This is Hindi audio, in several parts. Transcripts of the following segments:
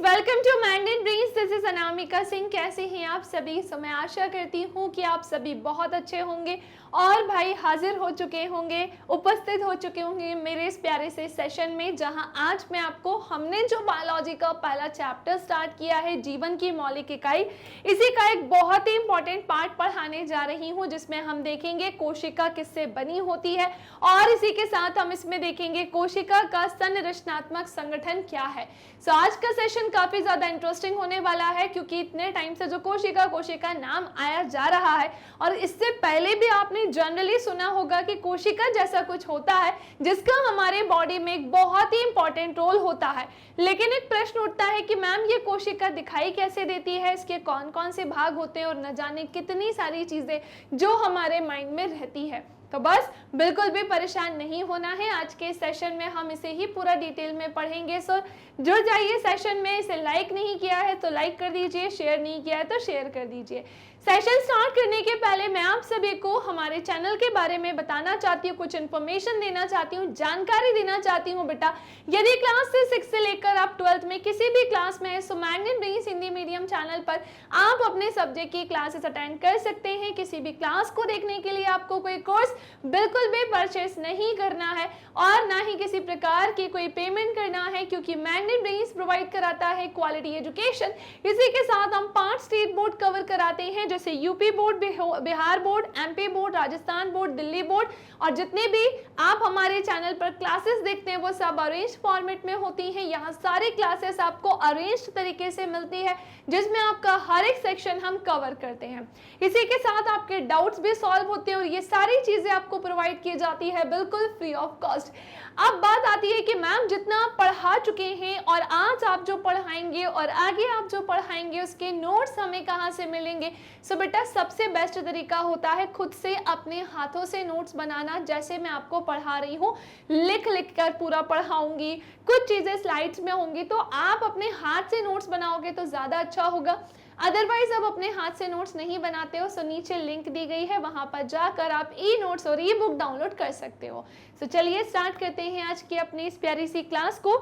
Welcome to Mind and Brains. This is Anamika Singh. कैसे हैं आप सभी? मैं आशा करती हूँ कि आप सभी बहुत अच्छे होंगे और भाई हाजिर हो चुके होंगे, उपस्थित हो चुके होंगे मेरे इस प्यारे से सेशन में, जहां आज मैं आपको हमने जो बायोलॉजी का पहला चैप्टर स्टार्ट किया है, जीवन की मौलिक इकाई, इसी का एक बहुत ही इंपॉर्टेंट पार्ट पढ़ाने जा रही हूँ, जिसमें हम देखेंगे कोशिका किससे बनी होती है और इसी के साथ हम इसमें देखेंगे कोशिका का संरचनात्मक संगठन क्या है। सो आज का सेशन काफी ज्यादा इंटरेस्टिंग होने वाला है, क्योंकि इतने टाइम से जो कोशिका नाम आया जा रहा है और इससे पहले भी आपने जनरली सुना होगा कि कोशिका जैसा कुछ होता है जिसका हमारे बॉडी में एक बहुत ही इंपॉर्टेंट रोल होता है। लेकिन एक प्रश्न उठता है कि मैम ये कोशिका दिखाई कैसे देती है, इसके कौन कौन से भाग होते हैं और न जाने कितनी सारी चीजें जो हमारे माइंड में रहती है। तो बस बिल्कुल भी परेशान नहीं होना है, आज के सेशन में हम इसे ही पूरा डिटेल में पढ़ेंगे। सो जुड़ जाइए सेशन में। इसे लाइक नहीं किया है तो लाइक कर दीजिए, शेयर नहीं किया है तो शेयर कर दीजिए। सेशन स्टार्ट करने के पहले मैं आप सभी को हमारे चैनल के बारे में बताना चाहती हूँ, कुछ इन्फॉर्मेशन देना चाहती हूँ, जानकारी देना चाहती हूँ। बेटा यदि क्लास से 6 से लेकर आप 12th में किसी भी क्लास में है, so mind and brains Hindi medium channel पर आप अपने सब्जेक्ट की क्लासेस अटेंड कर सकते हैं। किसी भी क्लास को देखने के लिए आपको कोई कोर्स बिल्कुल भी परचेस नहीं करना है और ना ही किसी प्रकार की कोई पेमेंट करना है, क्योंकि माइंड एंड ब्रेन्स प्रोवाइड कराता है क्वालिटी एजुकेशन। इसी के साथ हम 5 स्टेट बोर्ड कवर कराते हैं, जैसे UP board, Bihar board, MP board, Rajasthan board, Delhi board. और जितने भी आप हमारे चैनल पर क्लासेस देखते हैं वो सब अरेंज फॉर्मेट में होती हैं। यहाँ सारी क्लासेस आपको अरेंज तरीके से मिलती है, जिसमें आपका हर एक सेक्शन हम कवर करते हैं। इसी के साथ आपके डाउट्स भी सॉल्व होते हैं और ये सारी चीजें आपको प्रोवाइड की जाती है बिल्कुल फ्री ऑफ कॉस्ट। अब बात आती है कि मैम जितना आप पढ़ा चुके हैं और आज आप जो पढ़ाएंगे और आगे आप जो पढ़ाएंगे उसके नोट्स हमें कहाँ से मिलेंगे। सो बेटा सबसे बेस्ट तरीका होता है खुद से अपने हाथों से नोट्स बनाना। जैसे मैं आपको पढ़ा रही हूँ, लिख लिख कर पूरा पढ़ाऊंगी, कुछ चीजें स्लाइड्स में होंगी, तो आप अपने हाथ से नोट्स बनाओगे तो ज्यादा अच्छा होगा। अदरवाइज आप अपने हाथ से नोट्स नहीं बनाते हो, सो नीचे लिंक दी गई है, वहां पर जाकर आप ई नोट्स और ई बुक डाउनलोड कर सकते हो। सो चलिए स्टार्ट करते हैं आज की अपनी इस प्यारी सी क्लास को,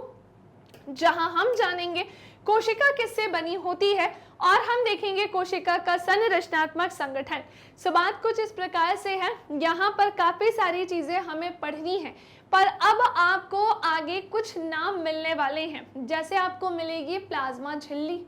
जहां हम जानेंगे कोशिका किससे बनी होती है और हम देखेंगे कोशिका का संरचनात्मक संगठन। सो बात कुछ इस प्रकार से है, यहाँ पर काफी सारी चीजें हमें पढ़नी है, पर अब आपको आगे कुछ नाम मिलने वाले हैं। जैसे आपको मिलेगी प्लाज्मा झिल्ली,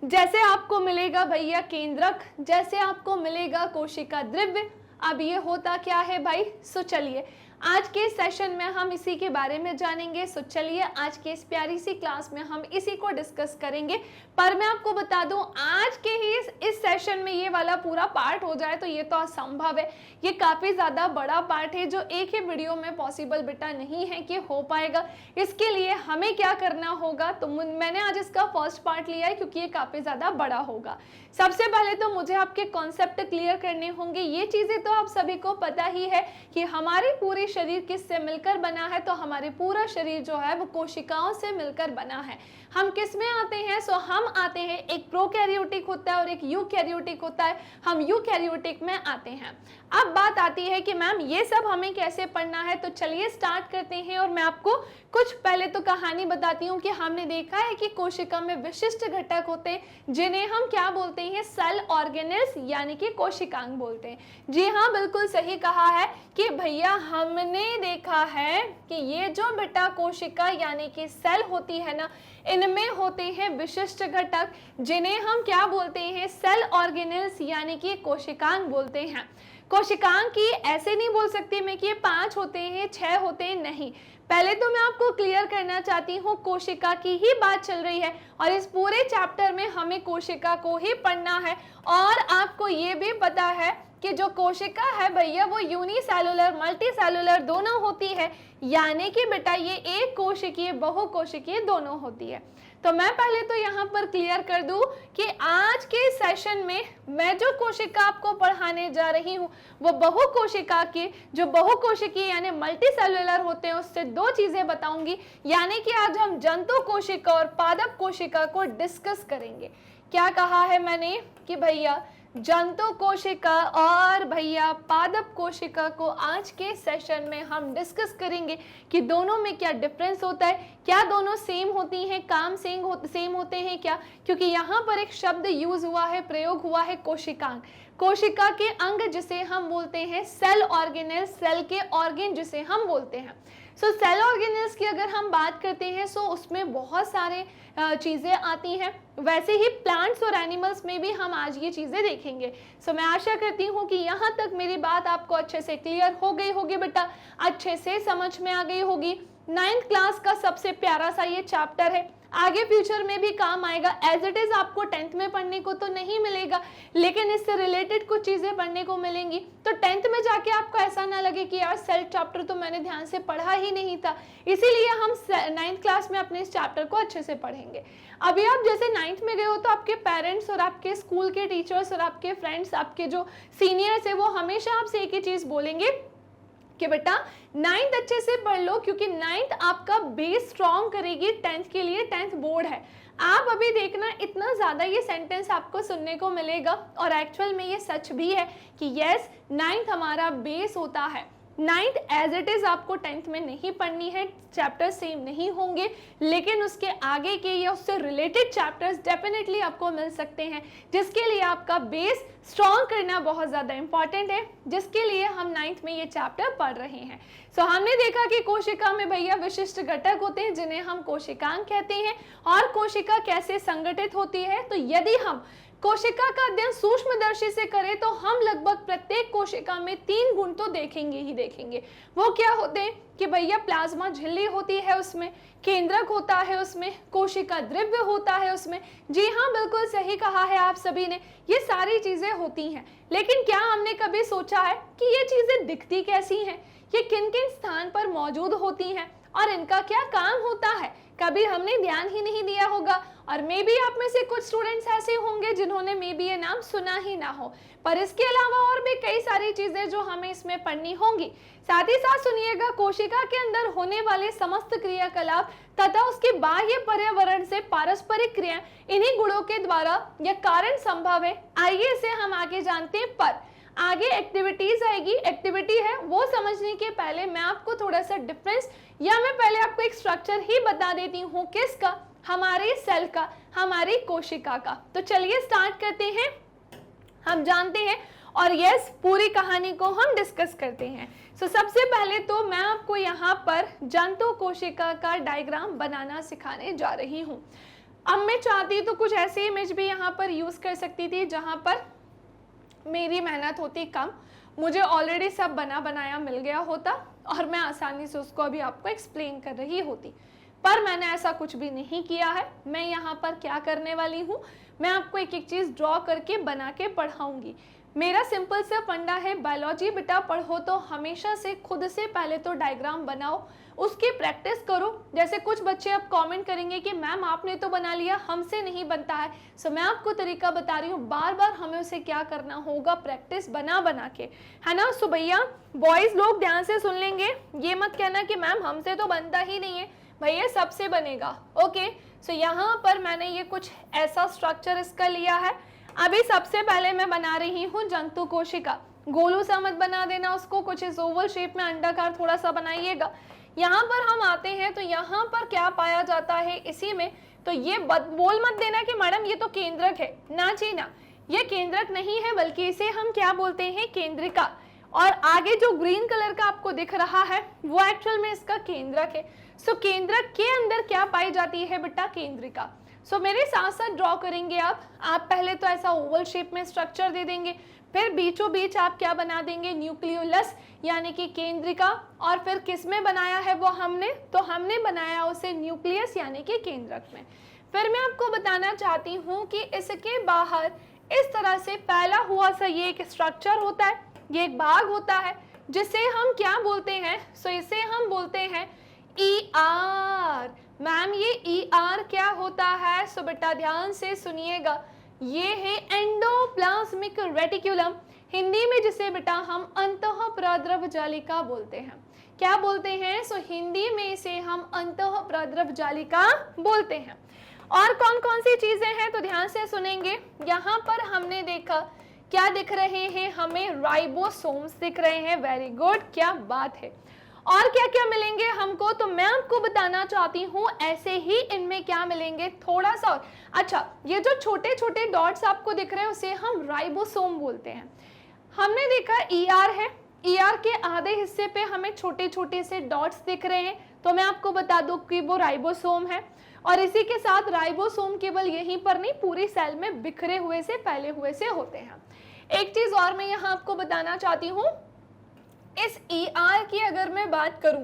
जैसे आपको मिलेगा भैया केंद्रक, जैसे आपको मिलेगा कोशिका द्रव्य। अब ये होता क्या है भाई? सो चलिए आज के सेशन में हम इसी के बारे में जानेंगे। सो चलिए आज के इस प्यारी सी क्लास में हम इसी को डिस्कस करेंगे। पर मैं आपको बता दूं, आज के ही इस सेशन में ये वाला पूरा पार्ट हो जाए तो ये तो असंभव है। ये काफी ज्यादा बड़ा पार्ट है जो एक ही वीडियो में पॉसिबल बेटा नहीं है कि हो पाएगा। इसके लिए हमें क्या करना होगा, तो मैंने आज इसका फर्स्ट पार्ट लिया है क्योंकि ये काफी ज्यादा बड़ा होगा। सबसे पहले तो मुझे आपके कॉन्सेप्ट क्लियर करने होंगे। ये चीजें तो आप सभी को पता ही है कि हमारी पूरी शरीर किससे मिलकर बना है, तो हमारे पूरा शरीर जो है वो कोशिकाओं से मिलकर बना है। हम किस में आते हैं? सो हम आते हैं, एक प्रोकैरियोटिक होता है और एक यूकैरियोटिक होता है, हम यूकैरियोटिक में आते हैं। अब बात आती है कि मैम ये सब हमें कैसे पढ़ना है, तो चलिए स्टार्ट करते हैं। और मैं आपको कुछ पहले तो कहानी बताती हूँ कि हमने देखा है कि कोशिका में विशिष्ट घटक होते हैं जिन्हें हम क्या बोलते हैं? सेल ऑर्गेनेल्स यानी कि कोशिकांग बोलते हैं। जी हाँ, बिल्कुल सही कहा है कि भैया हमने देखा है कि ये जो बेटा कोशिका यानी कि सेल होती है ना, इनमें होते हैं विशिष्ट घटक जिन्हें हम क्या बोलते हैं? सेल ऑर्गेनेल्स यानी कि कोशिकांग बोलते हैं। कोशिकांग की ऐसे नहीं बोल सकती मैं कि ये 5 होते हैं, 6 होते हैं, नहीं। पहले तो मैं आपको क्लियर करना चाहती हूँ, कोशिका की ही बात चल रही है और इस पूरे चैप्टर में हमें कोशिका को ही पढ़ना है। और आपको ये भी पता है कि जो कोशिका है भैया वो यूनिसेलुलर मल्टीसेलुलर दोनों होती है, यानी कि बेटा ये एक कोशिकीय बहुकोशिकीय दोनों होती है। तो मैं पहले तो यहाँ पर क्लियर कर दूं कि आज के सेशन में मैं जो कोशिका आपको पढ़ाने जा रही हूँ वो बहुकोशिका की, जो बहुकोशिकीय यानी मल्टीसेलुलर होते हैं, उससे 2 चीजें बताऊंगी। यानी कि आज हम जंतु कोशिका और पादप कोशिका को डिस्कस करेंगे। क्या कहा है मैंने कि भैया जंतु कोशिका और भैया पादप कोशिका को आज के सेशन में हम डिस्कस करेंगे कि दोनों में क्या डिफरेंस होता है, क्या दोनों सेम होती हैं, काम सेम होते हैं क्या, क्योंकि यहाँ पर एक शब्द यूज हुआ है, प्रयोग हुआ है कोशिकांग, कोशिका के अंग जिसे हम बोलते हैं सेल ऑर्गेनेल, सेल के ऑर्गेन जिसे हम बोलते हैं। सो सेल ऑर्गेनेल्स की अगर हम बात करते हैं सो उसमें बहुत सारे चीज़ें आती हैं, वैसे ही प्लांट्स और एनिमल्स में भी हम आज ये चीज़ें देखेंगे। सो मैं आशा करती हूँ कि यहाँ तक मेरी बात आपको अच्छे से क्लियर हो गई होगी बेटा, अच्छे से समझ में आ गई होगी। 9th क्लास का सबसे प्यारा सा ये चैप्टर है, आगे फ्यूचर में भी काम आएगा। एज इट इज आपको 10th में पढ़ने को तो नहीं मिलेगा, लेकिन इससे रिलेटेड कुछ चीजें पढ़ने को मिलेंगी, तो 10th में जाके आपको ऐसा ना लगे कि यार सेल चैप्टर तो मैंने ध्यान से पढ़ा ही नहीं था। इसीलिए हम 9th क्लास में अपने इस चैप्टर को अच्छे से पढ़ेंगे। अभी आप जैसे 9th में गए हो तो आपके पेरेंट्स और आपके स्कूल के टीचर्स और आपके फ्रेंड्स, आपके जो सीनियर्स है, वो हमेशा आपसे एक ही चीज बोलेंगे कि बेटा 9th अच्छे से पढ़ लो, क्योंकि 9th आपका बेस स्ट्रॉन्ग करेगी 10th के लिए। 10th बोर्ड है। आप अभी देखना इतना ज़्यादा ये सेंटेंस आपको सुनने को मिलेगा, और एक्चुअल में ये सच भी है कि यस 9th हमारा बेस होता है। 9th एज इट इज़ आपको 10th में नहीं पढ़नी है, चैप्टर सेम नहीं होंगे, लेकिन उसके आगे के या उससे रिलेटेड चैप्टर्स डेफिनेटली आपको मिल सकते हैं, जिसके लिए आपका बेस स्ट्रॉन्ग करना बहुत ज़्यादा इंपॉर्टेंट है, जिसके लिए हम 9th में ये चैप्टर पढ़ रहे हैं। सो हमने देखा कि कोशिका में भैया विशिष्ट घटक होते हैं जिन्हें हम कोशिकांग कहते हैं, और कोशिका कैसे संगठित होती है। तो यदि हम कोशिका का अध्ययन सूक्ष्मदर्शी से करें तो हम लगभग प्रत्येक कोशिका में 3 गुण तो देखेंगे ही देखेंगे। वो क्या होते हैं कि भैया प्लाज्मा झिल्ली होती है, उसमें केंद्रक होता है, उसमें कोशिका द्रव्य होता है, उसमें जी हाँ बिल्कुल सही कहा है आप सभी ने, ये सारी चीजें होती हैं। लेकिन क्या हमने कभी सोचा है कि ये चीजें दिखती कैसी हैं, ये किन किन स्थान पर मौजूद होती हैं और इनका क्या काम होता है? कभी हमने ध्यान ही नहीं दिया होगा, और मे बी आप में से कुछ स्टूडेंट्स ऐसे होंगे जिन्होंने मे बी ये नाम सुना ही ना हो। पर इसके अलावा और भी कई सारी चीजें जो हमें इसमें पढ़नी होंगी। साथ ही साथ सुनिएगा, कोशिका के अंदर होने वाले समस्त क्रियाकलाप तथा उसके बाह्य पर्यावरण से पारस्परिक क्रिया इन्हीं गुणों के द्वारा या कारण संभव है। आइए इसे हम आगे जानते हैं, पर आगे एक्टिविटीज आएगी। एक्टिविटी है वो समझने के पहले मैं आपको थोड़ा सा डिफरेंस, या मैं पहले आपको एक स्ट्रक्चर ही बता देती हूँ। किसका? हमारे सेल का, हमारी कोशिका का। तो चलिए स्टार्ट करते हैं, हम जानते हैं और यस पूरी कहानी को हम डिस्कस करते हैं। सो सबसे पहले तो मैं आपको यहाँ पर जंतु कोशिका का डायग्राम बनाना सिखाने जा रही हूँ। अब मैं चाहती तो कुछ ऐसी इमेज भी यहाँ पर यूज कर सकती थी जहाँ पर मेरी मेहनत होती कम, मुझे ऑलरेडी सब बना बनाया मिल गया होता और मैं आसानी से उसको अभी आपको एक्सप्लेन कर रही होती, पर मैंने ऐसा कुछ भी नहीं किया है। मैं यहाँ पर क्या करने वाली हूँ, मैं आपको एक एक चीज़ ड्रॉ करके बना के पढ़ाऊंगी। मेरा सिंपल सा फंडा है, बायोलॉजी बेटा पढ़ो तो हमेशा से खुद से पहले तो डायग्राम बनाओ, उसकी प्रैक्टिस करो। जैसे कुछ बच्चे अब कमेंट करेंगे कि मैम आपने तो बना लिया, हमसे नहीं बनता है। सो मैं आपको तरीका बता रही हूँ, बार बार हमें उसे क्या करना होगा, प्रैक्टिस बना बना के, है ना। सो भैया बॉयज लोग ध्यान से सुन लेंगे, ये मत कहना कि मैम हमसे तो बनता ही नहीं है, भैया सबसे बनेगा। ओके, सो यहाँ पर मैंने ये कुछ ऐसा स्ट्रक्चर इसका लिया है। अभी सबसे पहले मैं बना रही हूँ जंतु कोशिका। गोलू सा मत बना देना उसको, कुछ इस ओवल शेप में अंडाकार थोड़ा सा बनाइएगा। यहाँ पर हम आते हैं तो यहाँ पर क्या पाया जाता है इसी में, तो ये बोल मत देना कि मैडम ये तो केंद्रक है, ना जी ना, ये केंद्रक नहीं है, बल्कि इसे हम क्या बोलते हैं, केंद्रिका। और आगे जो ग्रीन कलर का आपको दिख रहा है वो एक्चुअल में इसका केंद्रक है। सो केंद्रक के अंदर क्या पाई जाती है बेटा, केंद्रिका। सो मेरे साथ साथ ड्रॉ करेंगे आप पहले तो ऐसा ओवल शेप में स्ट्रक्चर दे देंगे, फिर बीचों बीच आप क्या बना देंगे, न्यूक्लियोलस यानी कि केंद्रिका। और फिर किस में बनाया है वो हमने, तो हमने बनाया उसे न्यूक्लियस यानी कि केंद्रक में। फिर मैं आपको बताना चाहती हूँ कि इसके बाहर इस तरह से फैला हुआ सा ये एक स्ट्रक्चर होता है, ये एक भाग होता है जिसे हम क्या बोलते हैं, सो इसे हम बोलते हैं ER। मैम ये ER क्या होता है, सो बेटा ध्यान से सुनिएगा, ये है एंडोप्लाज्मिक रेटिकुलम, हिंदी में जिसे बेटा हम अंतःप्रद्रव जालिका बोलते हैं। क्या बोलते हैं, सो हिंदी में इसे हम अंतःप्रद्रव जालिका बोलते हैं। और कौन कौन सी चीजें हैं तो ध्यान से सुनेंगे। यहाँ पर हमने देखा क्या दिख रहे हैं हमें? राइबोसोम्स दिख रहे हैं। वेरी गुड, क्या बात है। और क्या क्या मिलेंगे हमको? तो मैं आपको बताना चाहती हूँ ऐसे ही इनमें क्या मिलेंगे थोड़ा सा और। अच्छा, ये जो छोटे छोटे डॉट्स आपको दिख रहे हैं उसे हम राइबोसोम बोलते हैं। हमने देखा ईआर है, ईआर के आधे हिस्से पे हमें छोटे छोटे से डॉट्स दिख रहे हैं, तो मैं आपको बता दूं कि वो राइबोसोम है। और इसी के साथ राइबोसोम केवल यहीं पर नहीं, पूरी सेल में बिखरे हुए से, फैले हुए से होते हैं। एक चीज और मैं यहाँ आपको बताना चाहती हूँ, इस ईआर की अगर मैं बात करूं,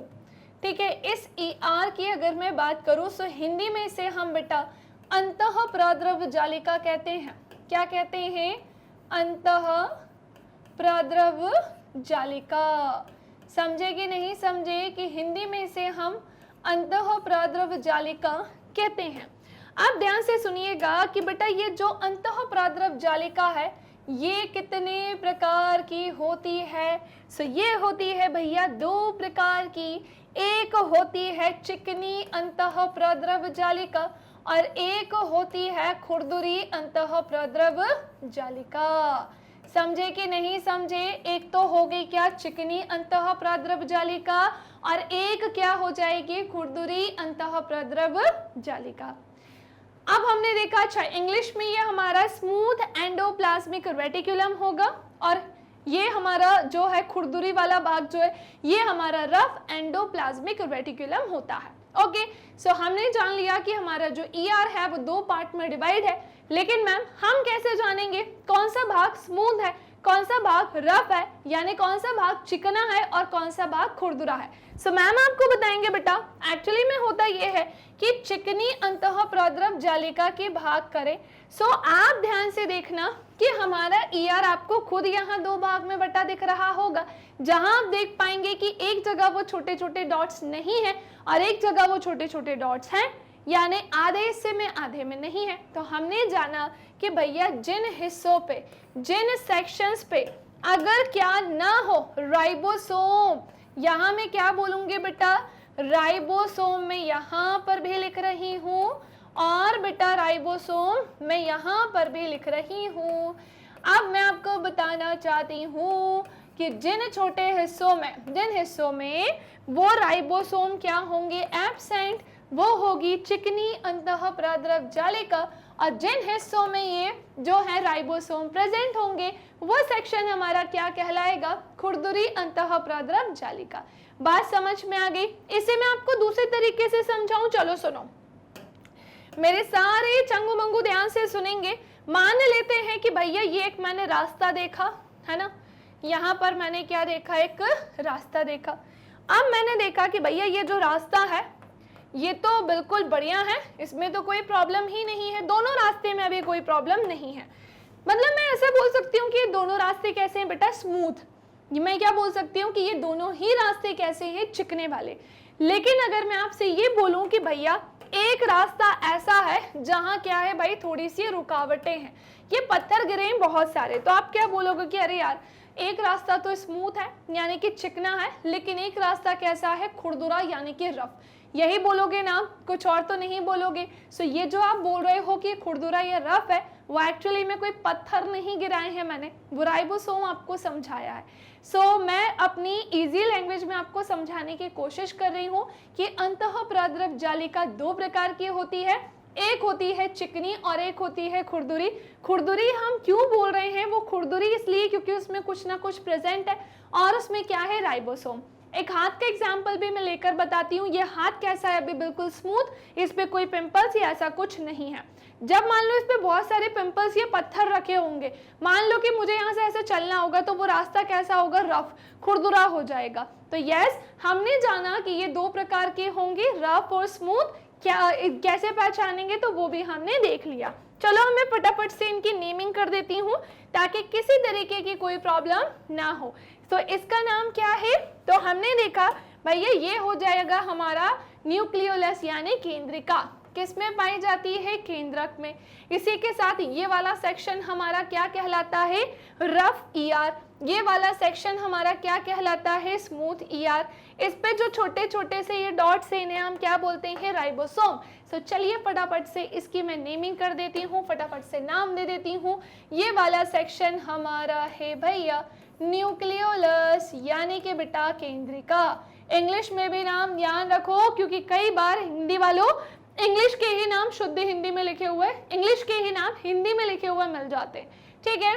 ठीक है, इस ईआर की अगर मैं बात करूं तो हिंदी में इसे हम बेटा अंतः प्रद्रव जालिका कहते हैं। क्या कहते हैं? अंतः प्रद्रव जालिका। समझे कि नहीं समझे कि हिंदी में इसे हम अंतः प्रद्रव जालिका कहते हैं। आप ध्यान से सुनिएगा कि बेटा ये जो अंतः प्रद्रव जालिका है ये कितने प्रकार की होती है? सो ये होती है भैया दो प्रकार की। एक होती है चिकनी अंतः प्रद्रव जालिका और एक होती है खुरदुरी अंतः प्रद्रव जालिका। समझे कि नहीं समझे? एक तो हो गई क्या? चिकनी अंतः प्रद्रव जालिका, और एक क्या हो जाएगी? खुरदुरी अंतः प्रद्रव जालिका। अब हमने देखा, अच्छा इंग्लिश में ये हमारा स्मूथ एंडोप्लाज्मिक रेटिकुलम होगा और ये हमारा जो है खुरदुरी वाला भाग जो है ये हमारा रफ एंडोप्लाज्मिक रेटिकुलम होता है। ओके, सो हमने जान लिया कि हमारा जो ईआर है वो दो पार्ट में डिवाइड है, लेकिन मैम हम कैसे जानेंगे कौन सा भाग स्मूथ है, कौन सा भाग रफ है, यानी कौन सा भाग चिकना है और कौन सा भाग खुरदुरा है? सो मैम आपको बताएंगे बेटा, एक्चुअली में होता ये है कि चिकनी अंतः प्रद्रव जालिका के भाग करें। सो आप ध्यान से देखना कि हमारा ईआर आपको खुद यहाँ दो भाग में बटा दिख रहा होगा, जहां आप देख पाएंगे कि एक जगह वो छोटे छोटे डॉट्स नहीं है और एक जगह वो छोटे छोटे डॉट्स हैं, यानी आधे हिस्से में आधे में नहीं है। तो हमने जाना कि भैया जिन हिस्सों पे, जिन सेक्शंस पे अगर क्या ना हो राइबोसोम, यहाँ मैं क्या बोलूंगी बेटा? राइबोसोम में यहाँ पर भी लिख रही हूँ और बेटा राइबोसोम मैं यहाँ पर भी लिख रही हूँ। अब मैं आपको बताना चाहती हूँ कि जिन छोटे हिस्सों में, जिन हिस्सों में वो राइबोसोम क्या होंगे? एब्सेंट, वो होगी चिकनी अंतः प्रद्रव जालिका, और जिन हिस्सों में ये जो है राइबोसोम प्रेजेंट होंगे वो सेक्शन हमारा क्या कहलाएगा? खुरदुरी अंतः प्रद्रव जालिका। बात समझ में आ गई? इसे मैं आपको दूसरे तरीके से समझाऊं, चलो सुनो, मेरे सारे चंगू मंगू ध्यान से सुनेंगे। मान लेते हैं कि भैया ये एक मैंने रास्ता देखा है ना, यहाँ पर मैंने क्या देखा? एक रास्ता देखा। अब मैंने देखा कि भैया ये जो रास्ता है ये तो बिल्कुल बढ़िया है, इसमें तो कोई प्रॉब्लम ही नहीं है, दोनों रास्ते में अभी कोई प्रॉब्लम नहीं है। मतलब मैं ऐसे बोल सकती हूँ कि ये दोनों रास्ते कैसे हैं बेटा? स्मूथ। मैं क्या बोल सकती हूँ कि ये दोनों ही रास्ते कैसे हैं? चिकने वाले। लेकिन अगर मैं आपसे ये बोलूँ कि भैया एक रास्ता ऐसा है जहाँ क्या है भाई? थोड़ी सी रुकावटें हैं, ये पत्थर गिरे हैं बहुत सारे, तो आप क्या बोलोगे कि अरे यार एक रास्ता तो स्मूथ है यानी कि चिकना है, लेकिन एक रास्ता कैसा है? खुरदुरा यानी कि रफ। यही बोलोगे ना, कुछ और तो नहीं बोलोगे। सो ये जो आप बोल रहे हो कि खुरदुरा या रफ है, वो एक्चुअली में कोई पत्थर नहीं गिराए हैं मैंने, वो राइबोसोम आपको समझाया है। सो मैं अपनी इजी लैंग्वेज में आपको समझाने की कोशिश कर रही हूँ कि अंतः प्रद्रव जालिका दो प्रकार की होती है, एक होती है चिकनी और एक होती है खुरदुरी। खुरदुरी हम क्यों बोल रहे हैं? वो खुरदुरी इसलिए क्योंकि उसमें कुछ ना कुछ प्रेजेंट है और उसमें क्या है? राइबोसोम। एक हाथ का एग्जाम्पल भी मैं लेकर बताती हूँ। ये हाथ कैसा है? अभी बिल्कुल स्मूथ, इस पे कोई पिंपल्स या ऐसा कुछ नहीं है। जब मान लो इस पे बहुत सारे पिंपल्स या पत्थर रखे होंगे, मान लो कि मुझे यहाँ से ऐसे चलना होगा, तो वो रास्ता कैसा होगा? रफ, खुरदुरा हो जाएगा। तो यस, हमने जाना कि ये दो प्रकार के होंगे, रफ और स्मूथ। क्या कैसे पहचानेंगे तो वो भी हमने देख लिया। चलो मैं फटाफट से इनकी नेमिंग कर देती हूँ ताकि किसी तरीके की कोई प्रॉब्लम ना हो। तो इसका नाम क्या है? तो हमने देखा भैया ये हो जाएगा हमारा न्यूक्लियोलस यानी केंद्रिका। किसमें पाई जाती है? केंद्रक में। इसी के साथ ये वाला सेक्शन हमारा क्या कहलाता है? Rough ER. ये वाला सेक्शन हमारा क्या कहलाता है? Smooth ER. इस पे जो छोटे छोटे से ये डॉट्स हैं इन्हें हम क्या बोलते हैं? राइबोसोम। सो चलिए फटाफट से इसकी मैं नेमिंग कर देती हूँ, फटाफट से नाम दे देती हूँ। ये वाला सेक्शन हमारा है भैया न्यूक्लियोलस, यानी कि बेटा केंद्रिका। इंग्लिश में भी नाम ध्यान रखो, क्योंकि कई बार हिंदी वालों इंग्लिश के ही नाम शुद्ध हिंदी में लिखे हुए, इंग्लिश के ही नाम हिंदी में लिखे हुए मिल जाते हैं, ठीक है।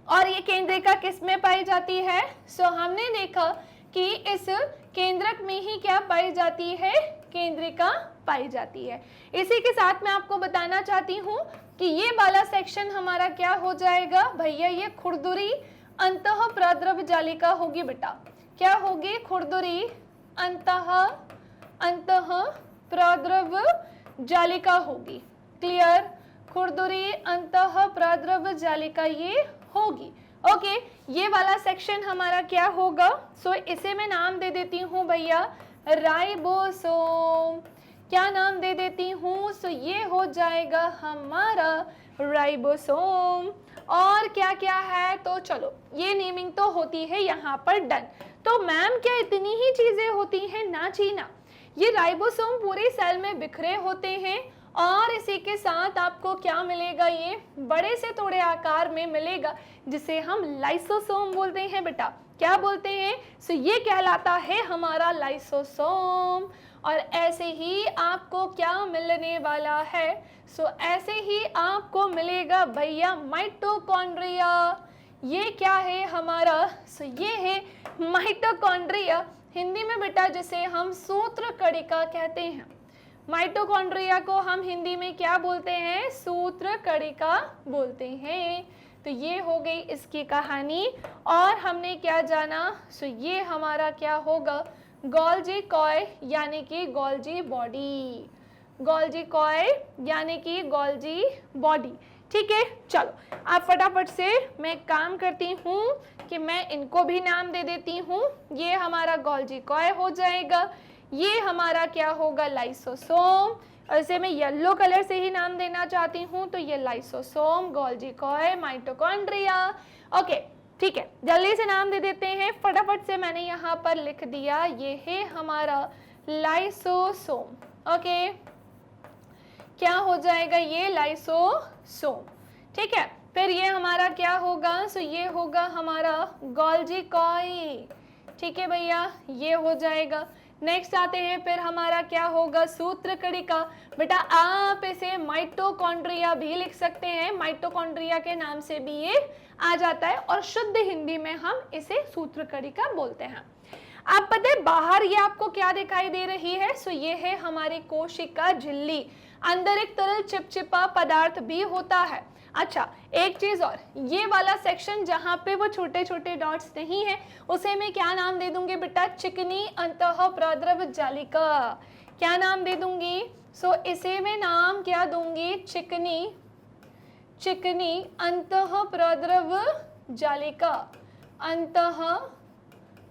और ये केंद्रिका किस में पाई जाती है? सो हमने देखा कि इस केंद्रक में ही क्या पाई जाती है? केंद्रिका पाई जाती है। इसी के साथ मैं आपको बताना चाहती हूँ कि ये वाला सेक्शन हमारा क्या हो जाएगा भैया, ये खुरदुरी अंतः प्रद्रव जालिका होगी बेटा। क्या होगी? खुरदुरी अंतः प्रद्रव जालिका होगी। क्लियर? खुरदुरी अंतः प्रद्रव जालिका ये होगी। ओके, ये वाला सेक्शन हमारा क्या होगा? सो इसे मैं नाम दे देती हूँ भैया राइबोसोम। क्या नाम दे देती हूँ? सो ये हो जाएगा हमारा राइबोसोम। और क्या क्या है? तो चलो ये नेमिंग तो होती है यहाँ पर डन। तो मैम क्या इतनी ही चीजें होती हैं? ना जी ना, ये राइबोसोम पूरे सेल में बिखरे होते हैं और इसी के साथ आपको क्या मिलेगा? ये बड़े से थोड़े आकार में मिलेगा, जिसे हम लाइसोसोम बोलते हैं बेटा। क्या बोलते हैं? सो ये कहलाता है हमारा लाइसोसोम। और ऐसे ही आपको क्या मिलने वाला है? सो ऐसे ही आपको मिलेगा भैया माइटोकॉन्ड्रिया। ये क्या है हमारा? सो ये है माइटोकॉन्ड्रिया, हिंदी में बेटा जिसे हम सूत्र कणिका कहते हैं। माइटोकॉन्ड्रिया को हम हिंदी में क्या बोलते हैं? सूत्र कणिका बोलते हैं। तो ये हो गई इसकी कहानी। और हमने क्या जाना? सो ये हमारा क्या होगा? गोल्जी कॉय यानी कि गोल्जी बॉडी। गोल्जी कॉय यानी कि गोल्जी बॉडी, ठीक है। चलो आप फटाफट से मैं काम करती हूँ कि मैं इनको भी नाम दे देती हूँ। ये हमारा गोल्जी कॉय हो जाएगा, ये हमारा क्या होगा? लाइसोसोम। और इसे मैं येलो कलर से ही नाम देना चाहती हूँ, तो ये lysosome, Golgi coy, mitochondria. Okay ठीक है, जल्दी से नाम दे देते हैं। फटाफट से मैंने यहाँ पर लिख दिया, ये है हमारा लाइसोसोम। ओके, क्या हो जाएगा? ये लाइसोसोम, ठीक है। फिर ये हमारा क्या होगा? सो ये होगा हमारा गोल्जी कॉय, ठीक है भैया, ये हो जाएगा। नेक्स्ट आते हैं, फिर हमारा क्या होगा? सूत्र कणिका। बेटा आप इसे माइटोकॉन्ड्रिया भी लिख सकते हैं, माइटोकॉन्ड्रिया के नाम से भी ये आ जाता है और शुद्ध हिंदी में हम इसे सूत्र कणिका बोलते हैं। आप पता है बाहर ये आपको क्या दिखाई दे रही है? सो ये है हमारी कोशिका झिल्ली, अंदर एक तरल चिपचिपा पदार्थ भी होता है। अच्छा एक चीज और, ये वाला सेक्शन जहाँ पे वो छोटे छोटे डॉट्स नहीं है उसे मैं क्या नाम दे दूंगी बेटा? चिकनी अंतः प्रद्रव जालिका। क्या नाम दे दूंगी? सो इसे मैं नाम क्या दूंगी? चिकनी, चिकनी अंतः प्रद्रव जालिका, अंतः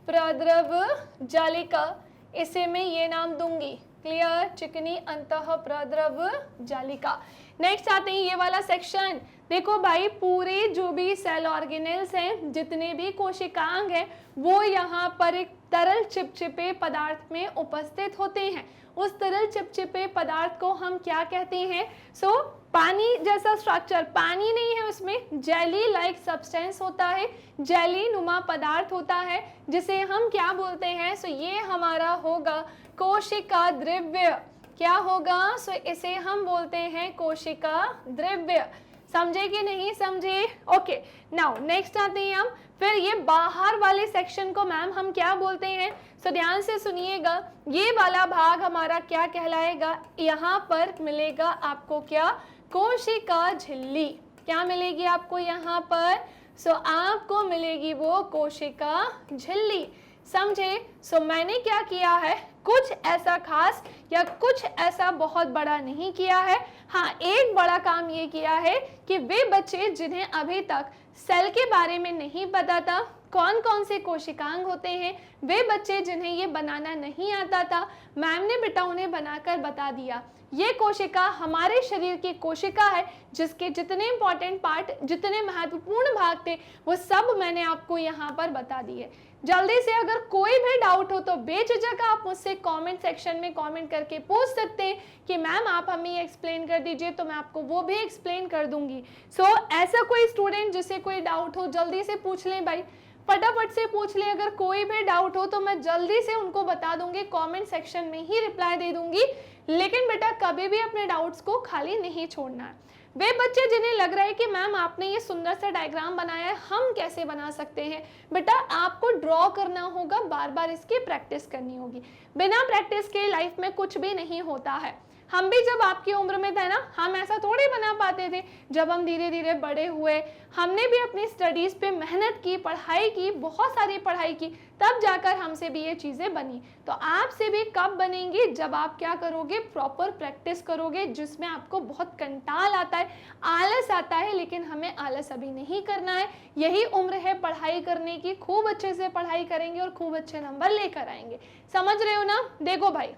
प्रद्रव जालिका, इसे मैं ये नाम दूंगी। क्लियर? चिकनी अंतः प्रद्रव जालिका। नेक्स्ट आते हैं ये वाला सेक्शन। देखो भाई पूरे जो भी सेल ऑर्गेनेल्स हैं, जितने भी कोशिकांग हैं, वो यहाँ पर एक तरल चिपचिपे पदार्थ में उपस्थित होते हैं। उस तरल चिपचिपे पदार्थ को हम क्या कहते हैं? सो पानी जैसा स्ट्रक्चर, पानी नहीं है उसमें, जेली लाइक सब्सटेंस होता है, जेली नुमा पदार्थ होता है, जिसे हम क्या बोलते हैं? सो ये हमारा होगा कोशिका द्रव्य। क्या होगा? सो इसे हम बोलते हैं कोशिका द्रव्य। समझे कि नहीं समझे? ओके, नाउ नेक्स्ट आते हैं हम। फिर ये बाहर वाले सेक्शन को मैम हम क्या बोलते हैं? सो ध्यान से सुनिएगा, ये वाला भाग हमारा क्या कहलाएगा? यहाँ पर मिलेगा आपको क्या? कोशिका झिल्ली। क्या मिलेगी आपको यहाँ पर? सो आपको मिलेगी वो कोशिका झिल्ली। समझे? सो मैंने क्या किया है? कुछ ऐसा खास या कुछ ऐसा बहुत बड़ा नहीं किया है। हाँ, एक बड़ा काम ये किया है कि वे बच्चे जिन्हें अभी तक सेल के बारे में नहीं पता था, कौन कौन से कोशिकांग होते हैं, वे बच्चे जिन्हें ये बनाना नहीं आता था, मैम ने बेटा उन्हें बनाकर बता दिया। ये कोशिका हमारे शरीर की कोशिका है, जिसके जितने इंपॉर्टेंट पार्ट, जितने महत्वपूर्ण भाग थे, वो सब मैंने आपको यहाँ पर बता दिए। जल्दी से अगर कोई भी डाउट हो तो बेझिझक आप मुझसे कमेंट सेक्शन में कमेंट करके पूछ सकते हैं कि मैम आप हमें ये एक्सप्लेन कर दीजिए, तो मैं आपको वो भी एक्सप्लेन कर दूंगी। सो ऐसा कोई स्टूडेंट जिसे कोई डाउट हो जल्दी से पूछ लें भाई, फटाफट से पूछ ले। अगर कोई भी डाउट हो तो मैं जल्दी से उनको बता दूंगी, कमेंट सेक्शन में ही रिप्लाई दे दूंगी। लेकिन बेटा कभी भी अपने डाउट्स को खाली नहीं छोड़ना है। वे बच्चे जिन्हें लग रहा है कि मैम आपने ये सुंदर सा डायग्राम बनाया है, हम कैसे बना सकते हैं, बेटा आपको ड्रॉ करना होगा, बार बार इसकी प्रैक्टिस करनी होगी। बिना प्रैक्टिस के लाइफ में कुछ भी नहीं होता है। हम भी जब आपकी उम्र में थे ना, हम ऐसा थोड़ी बना पाते थे। जब हम धीरे धीरे बड़े हुए, हमने भी अपनी स्टडीज पे मेहनत की, पढ़ाई की, बहुत सारी पढ़ाई की, तब जाकर हमसे भी ये चीज़ें बनी। तो आपसे भी कब बनेंगी, जब आप क्या करोगे, प्रॉपर प्रैक्टिस करोगे, जिसमें आपको बहुत कंटाल आता है, आलस आता है, लेकिन हमें आलस अभी नहीं करना है। यही उम्र है पढ़ाई करने की, खूब अच्छे से पढ़ाई करेंगे और खूब अच्छे नंबर लेकर आएंगे। समझ रहे हो ना? देखो भाई,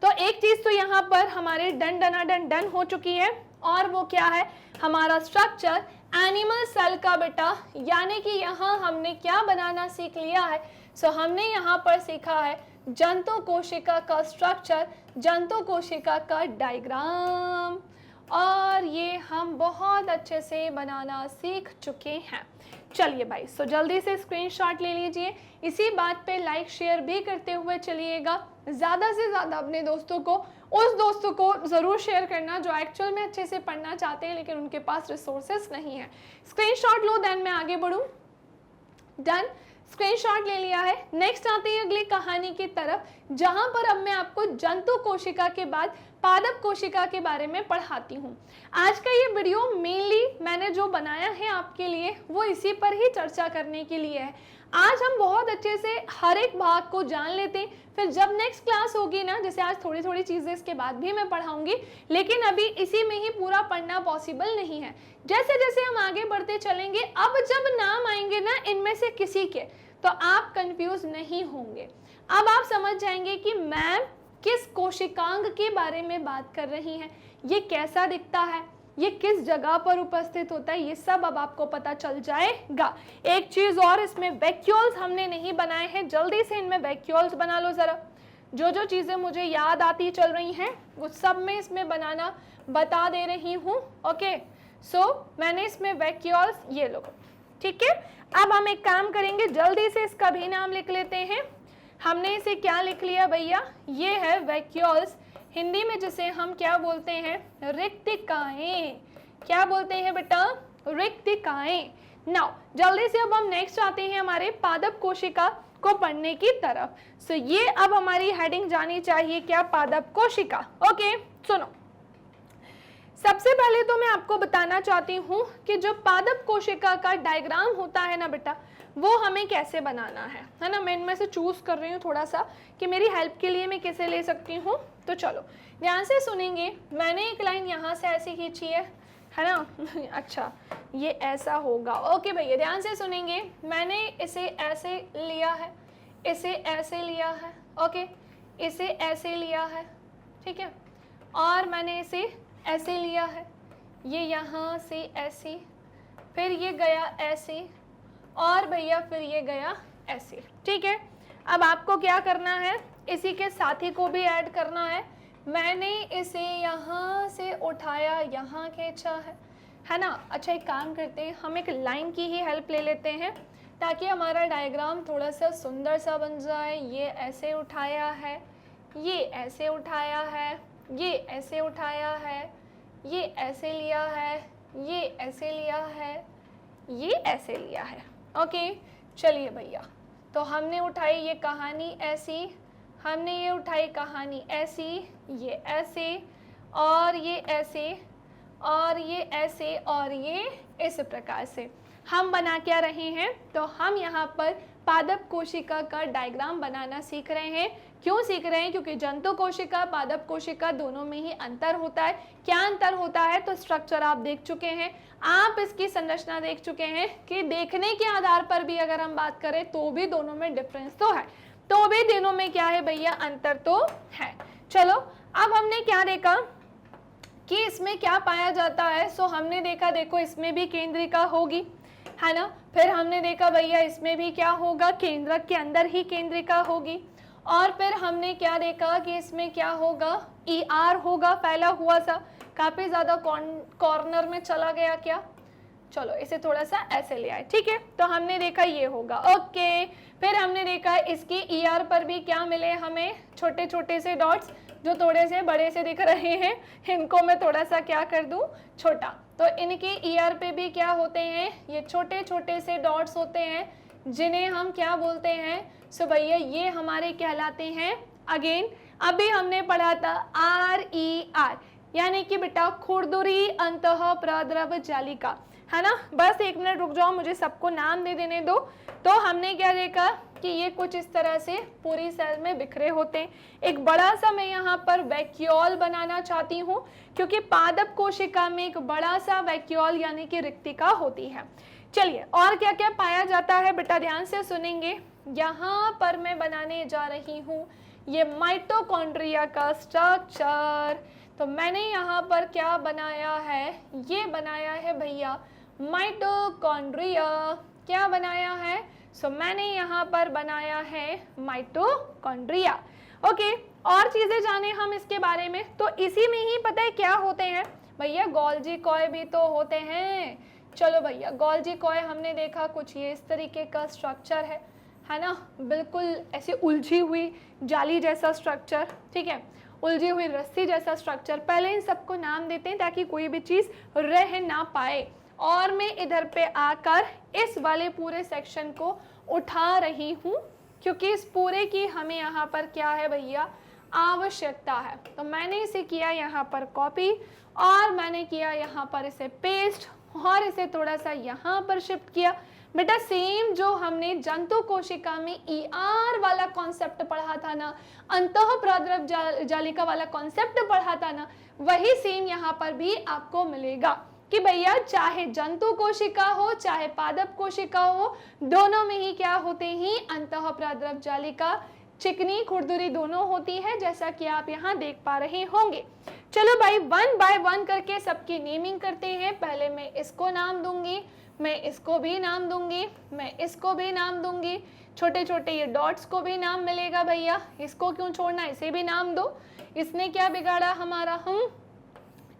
तो एक चीज तो यहाँ पर हमारे डन हो चुकी है, और वो क्या है, हमारा स्ट्रक्चर एनिमल सेल का बेटा, यानी कि यहाँ हमने क्या बनाना सीख लिया है। सो हमने यहाँ पर सीखा है जंतु कोशिका का स्ट्रक्चर, जंतु कोशिका का डायग्राम, और ये हम बहुत अच्छे से बनाना सीख चुके हैं। चलिए भाई, सो जल्दी से स्क्रीनशॉट ले लीजिए। इसी बात पे लाइक शेयर भी करते हुए चलिएगा। ज़्यादा से ज़्यादा अपने दोस्तों को, उस दोस्तों को ज़रूर शेयर करना जो एक्चुअल में अच्छे से पढ़ना चाहते हैं लेकिन उनके पास रिसोर्सेस नहीं है। स्क्रीनशॉट लो, देन मैं आगे बढ़ूँ। डन, स्क्रीनशॉट ले लिया है। नेक्स्ट आते हैं अगली कहानी की तरफ, जहां पर अब मैं आपको जंतु कोशिका के बाद पादप कोशिका के बारे में पढ़ाती हूँ। आज का ये वीडियो मेनली मैंने जो बनाया है आपके लिए, वो इसी पर ही चर्चा करने के लिए है। आज हम बहुत अच्छे से हर एक भाग को जान लेते हैं, फिर जब नेक्स्ट क्लास होगी ना, जैसे आज थोड़ी थोड़ी चीज़ें इसके बाद भी मैं पढ़ाऊंगी, लेकिन अभी इसी में ही पूरा पढ़ना पॉसिबल नहीं है। जैसे जैसे हम आगे बढ़ते चलेंगे, अब जब नाम आएंगे ना इनमें से किसी के, तो आप कंफ्यूज नहीं होंगे। अब आप समझ जाएंगे कि मैम किस कोशिकांग के बारे में बात कर रही हैं, ये कैसा दिखता है, ये किस जगह पर उपस्थित होता है, ये सब अब आपको पता चल जाएगा। एक चीज और, इसमें वैक्यूल्स हमने नहीं बनाए हैं, जल्दी से इनमें वैक्यूल्स बना लो जरा। जो जो चीजें मुझे याद आती चल रही हैं वो सब मैं इसमें बनाना बता दे रही हूँ। ओके, सो मैंने इसमें वैक्यूल्स ये लो, ठीक है। अब हम एक काम करेंगे, जल्दी से इसका भी नाम लिख लेते हैं। हमने इसे क्या लिख लिया भैया, ये है वैक्यूल्स, हिंदी में जिसे हम क्या बोलते हैं, रिक्तिकाएं। क्या बोलते हैं बेटा, रिक्तिकाएं। नाउ जल्दी से अब हम नेक्स्ट आते हैं हमारे पादप कोशिका को पढ़ने की तरफ। सो ये अब हमारी हेडिंग जानी चाहिए क्या, पादप कोशिका। ओके सुनो, सबसे पहले तो मैं आपको बताना चाहती हूँ कि जो पादप कोशिका का डायग्राम होता है ना बेटा, वो हमें कैसे बनाना है ना। मैं इनमें से चूज कर रही हूँ थोड़ा सा कि मेरी हेल्प के लिए मैं कैसे ले सकती हूँ। तो चलो ध्यान से सुनेंगे। मैंने एक लाइन यहाँ से ऐसी खींची है ना अच्छा ये ऐसा होगा। ओके भैया ध्यान से सुनेंगे। मैंने इसे ऐसे लिया है, इसे ऐसे लिया है, ओके, इसे ऐसे लिया है, ठीक है, और मैंने इसे ऐसे लिया है, ये यहाँ से ऐसे, फिर ये गया ऐसे, और भैया फिर ये गया ऐसे, ठीक है। अब आपको क्या करना है, इसी के साथी को भी ऐड करना है। मैंने इसे यहाँ से उठाया, यहाँ खींचा है ना। अच्छा एक काम करते हैं, हम एक लाइन की ही हेल्प ले लेते हैं ताकि हमारा डायग्राम थोड़ा सा सुंदर सा बन जाए। ये ऐसे उठाया है, ये ऐसे उठाया है, ये ऐसे उठाया है, ये ऐसे लिया है, ये ऐसे लिया है, ये ऐसे लिया है। ओके चलिए भैया, तो हमने उठाई ये कहानी ऐसी, हमने ये उठाई कहानी ऐसी, ये ऐसे, और ये ऐसे, और ये ऐसे, और ये इस प्रकार से हम बना क्या रहे हैं। तो हम यहाँ पर पादप कोशिका का डायग्राम बनाना सीख रहे हैं। क्यों सीख रहे हैं, क्योंकि जंतु कोशिका पादप कोशिका दोनों में ही अंतर होता है। क्या अंतर होता है, तो स्ट्रक्चर आप देख चुके हैं, आप इसकी संरचना देख चुके हैं कि देखने के आधार पर भी अगर हम बात करें तो भी दोनों में डिफरेंस तो है, तो भी दोनों में क्या है भैया, अंतर तो है। चलो अब हमने क्या देखा कि इसमें क्या पाया जाता है। सो हमने देखा, देखो इसमें भी केंद्रिका होगी, है ना। फिर हमने देखा भैया इसमें भी क्या होगा, केंद्रक के अंदर ही केंद्रिका होगी। और फिर हमने क्या देखा कि इसमें क्या होगा, ER होगा, फैला हुआ सा, काफी ज्यादा कॉर्नर में चला गया क्या, चलो इसे थोड़ा सा ऐसे ले आए, ठीक है। तो हमने देखा ये होगा, ओके। फिर हमने देखा इसकी ER पर भी क्या मिले हमें, छोटे छोटे से डॉट्स जो थोड़े से बड़े से दिख रहे हैं, इनको मैं थोड़ा सा क्या कर दूं, छोटा। तो इनके ER पे भी क्या होते हैं, ये छोटे छोटे से डॉट्स होते हैं, जिन्हें हम क्या बोलते हैं, सो भैया ये हमारे कहलाते हैं, अगेन अभी हमने पढ़ा था RER, यानी कि बेटा खुरदुरी अंतः प्रद्रव जालिका, है ना। बस एक मिनट रुक जाओ, मुझे सबको नाम दे देने दो। तो हमने क्या देखा कि ये कुछ इस तरह से पूरी सेल में बिखरे होते हैं। एक बड़ा सा मैं यहाँ पर वैक्यूल बनाना चाहती हूँ, क्योंकि पादप कोशिका में एक बड़ा सा वैक्यूल यानी कि रिक्तिका होती है। चलिए और क्या क्या पाया जाता है बेटा, ध्यान से सुनेंगे। यहाँ पर मैं बनाने जा रही हूँ ये माइटोकॉन्ड्रिया का स्ट्रक्चर। तो मैंने यहाँ पर क्या बनाया है, ये बनाया है भैया माइटोकॉन्ड्रिया। क्या बनाया है, सो मैंने यहाँ पर बनाया है माइटोकॉन्ड्रिया, ओके। और चीजें जाने हम इसके बारे में, तो इसी में ही पता है क्या होते हैं भैया, गोल्जी कॉय भी तो होते हैं। चलो भैया गोल्जी कॉय हमने देखा कुछ ये इस तरीके का स्ट्रक्चर है ना, बिल्कुल ऐसे उलझी हुई जाली जैसा स्ट्रक्चर, ठीक है, उलझी हुई रस्सी जैसा स्ट्रक्चर। पहले इन सबको नाम देते हैं ताकि कोई भी चीज रह ना पाए। और मैं इधर पे आकर इस वाले पूरे सेक्शन को उठा रही हूँ, क्योंकि इस पूरे की हमें यहाँ पर क्या है भैया, आवश्यकता है। तो मैंने इसे किया यहाँ पर कॉपी, और मैंने किया यहाँ पर इसे पेस्ट, और इसे थोड़ा सा यहाँ पर शिफ्ट किया। बेटा सेम जो हमने जंतु कोशिका में ER वाला कॉन्सेप्ट पढ़ा था ना, अंतः प्रद्रव जालिका वाला कॉन्सेप्ट पढ़ा था ना, वही सेम यहाँ पर भी आपको मिलेगा कि भैया चाहे जंतु कोशिका हो चाहे पादप कोशिका हो, दोनों में ही क्या होते हैं, अंतः प्रद्रव जालिका, चिकनी खुरदुरी दोनों होती है, जैसा कि आप यहाँ देख पा रहे होंगे। चलो भाई वन बाय वन करके सबकी नेमिंग करते हैं। पहले मैं इसको नाम दूंगी, मैं इसको भी नाम दूंगी, मैं इसको भी नाम दूंगी, छोटे छोटे ये डॉट्स को भी नाम मिलेगा भैया, इसको क्यों छोड़ना, इसे भी नाम दो, इसने क्या बिगाड़ा हमारा, हम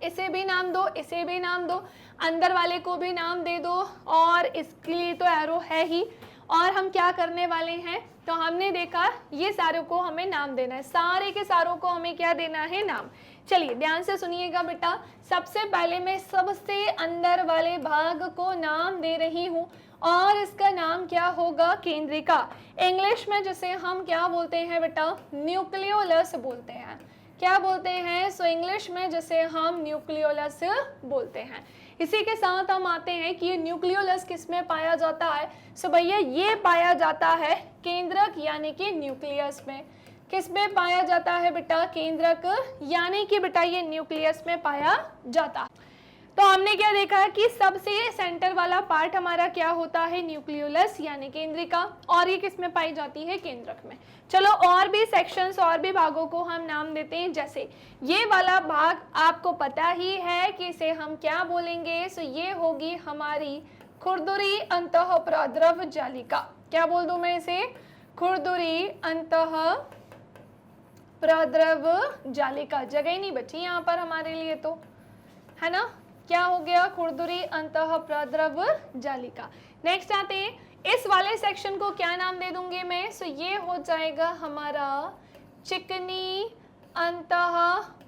इसे भी नाम दो, इसे भी नाम दो, अंदर वाले को भी नाम दे दो, और इसके लिए तो एरो है ही। और हम क्या करने वाले हैं, तो हमने देखा ये सारों को हमें नाम देना है, सारे के सारों को हमें क्या देना है, नाम। चलिए ध्यान से सुनिएगा बेटा, सबसे पहले मैं सबसे अंदर वाले भाग को नाम दे रही हूँ, और इसका नाम क्या होगा, केंद्रिका। इंग्लिश में जिसे हम क्या बोलते हैं बेटा, न्यूक्लियोलस बोलते हैं। क्या बोलते हैं, सो इंग्लिश में जिसे हम न्यूक्लियोलस बोलते हैं। इसी के साथ हम आते हैं कि ये न्यूक्लियोलस किस में पाया जाता है, सो भैया ये पाया जाता है केंद्रक यानी कि न्यूक्लियस में। किस में पाया जाता है बेटा, केंद्रक यानी कि बेटा ये न्यूक्लियस में पाया जाता है। तो हमने क्या देखा कि सबसे सेंटर वाला पार्ट हमारा क्या होता है, न्यूक्लियोलस यानी केंद्रिका, और ये किस में पाई जाती है, केंद्रक में। चलो और भी सेक्शंस और भी भागों को हम नाम देते हैं, जैसे ये वाला भाग आपको पता ही है कि इसे हम क्या बोलेंगे, सो ये होगी हमारी खुरदुरी अंतः प्रद्रव जालिका। क्या बोल दूं मैं इसे, खुरदुरी अंतः प्रद्रव जालिका। जगह ही नहीं बची यहाँ पर हमारे लिए, तो है ना, क्या हो गया, खुरदुरी अंतः प्रद्रव जालिका। नेक्स्ट आते हैं, इस वाले सेक्शन को क्या नाम दे दूंगी मैं, सो ये हो जाएगा हमारा चिकनी अंतः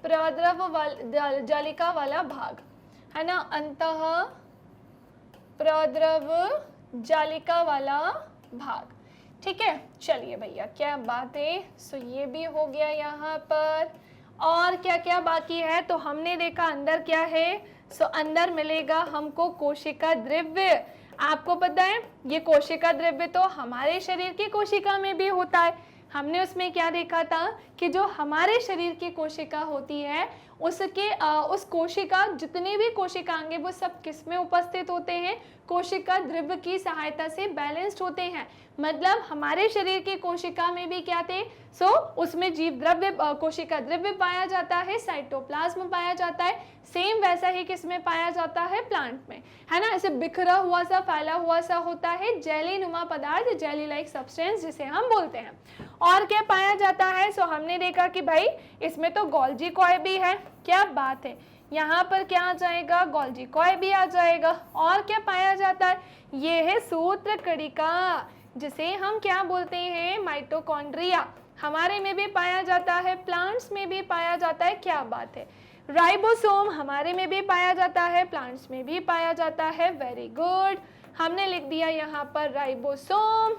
प्रद्रव जालिका वाला भाग, है ना, अंतः प्रद्रव जालिका वाला भाग, ठीक है। चलिए भैया क्या बात है, सो ये भी हो गया यहाँ पर। और क्या क्या बाकी है, तो हमने देखा अंदर क्या है, सो अंदर मिलेगा हमको कोशिका द्रव्य। आपको पता है ये कोशिका द्रव्य तो हमारे शरीर की कोशिका में भी होता है। हमने उसमें क्या देखा था कि जो हमारे शरीर की कोशिका होती है उसके उस कोशिका जितने भी कोशिकांग वो सब किस में उपस्थित होते हैं, कोशिका द्रव्य की सहायता से बैलेंस्ड होते हैं। मतलब हमारे शरीर के कोशिका में भी क्या थे, उसमें जीव द्रव्य कोशिका द्रव्य पाया जाता है, साइटोप्लाज्म पाया जाता है। सेम वैसा ही किसमें पाया जाता है, प्लांट में, है ना। ऐसे बिखरा हुआ सा, फैला हुआ सा होता है जेली नुमा पदार्थ, जेली लाइक सब्सटेंस जिसे हम बोलते हैं। और क्या पाया जाता है, हमने देखा कि भाई इसमें तो गोल्जी कॉय भी है, क्या बात है, यहाँ पर क्या आ जाएगा, गोल्जी कॉय भी आ जाएगा। और क्या पाया जाता है, ये है सूत्र कणिका जिसे हम क्या बोलते हैं, माइटोकॉन्ड्रिया। हमारे में भी पाया जाता है, प्लांट्स में भी पाया जाता है, क्या बात है। राइबोसोम हमारे में भी पाया जाता है, प्लांट्स में भी पाया जाता है, वेरी गुड। हमने लिख दिया यहाँ पर राइबोसोम।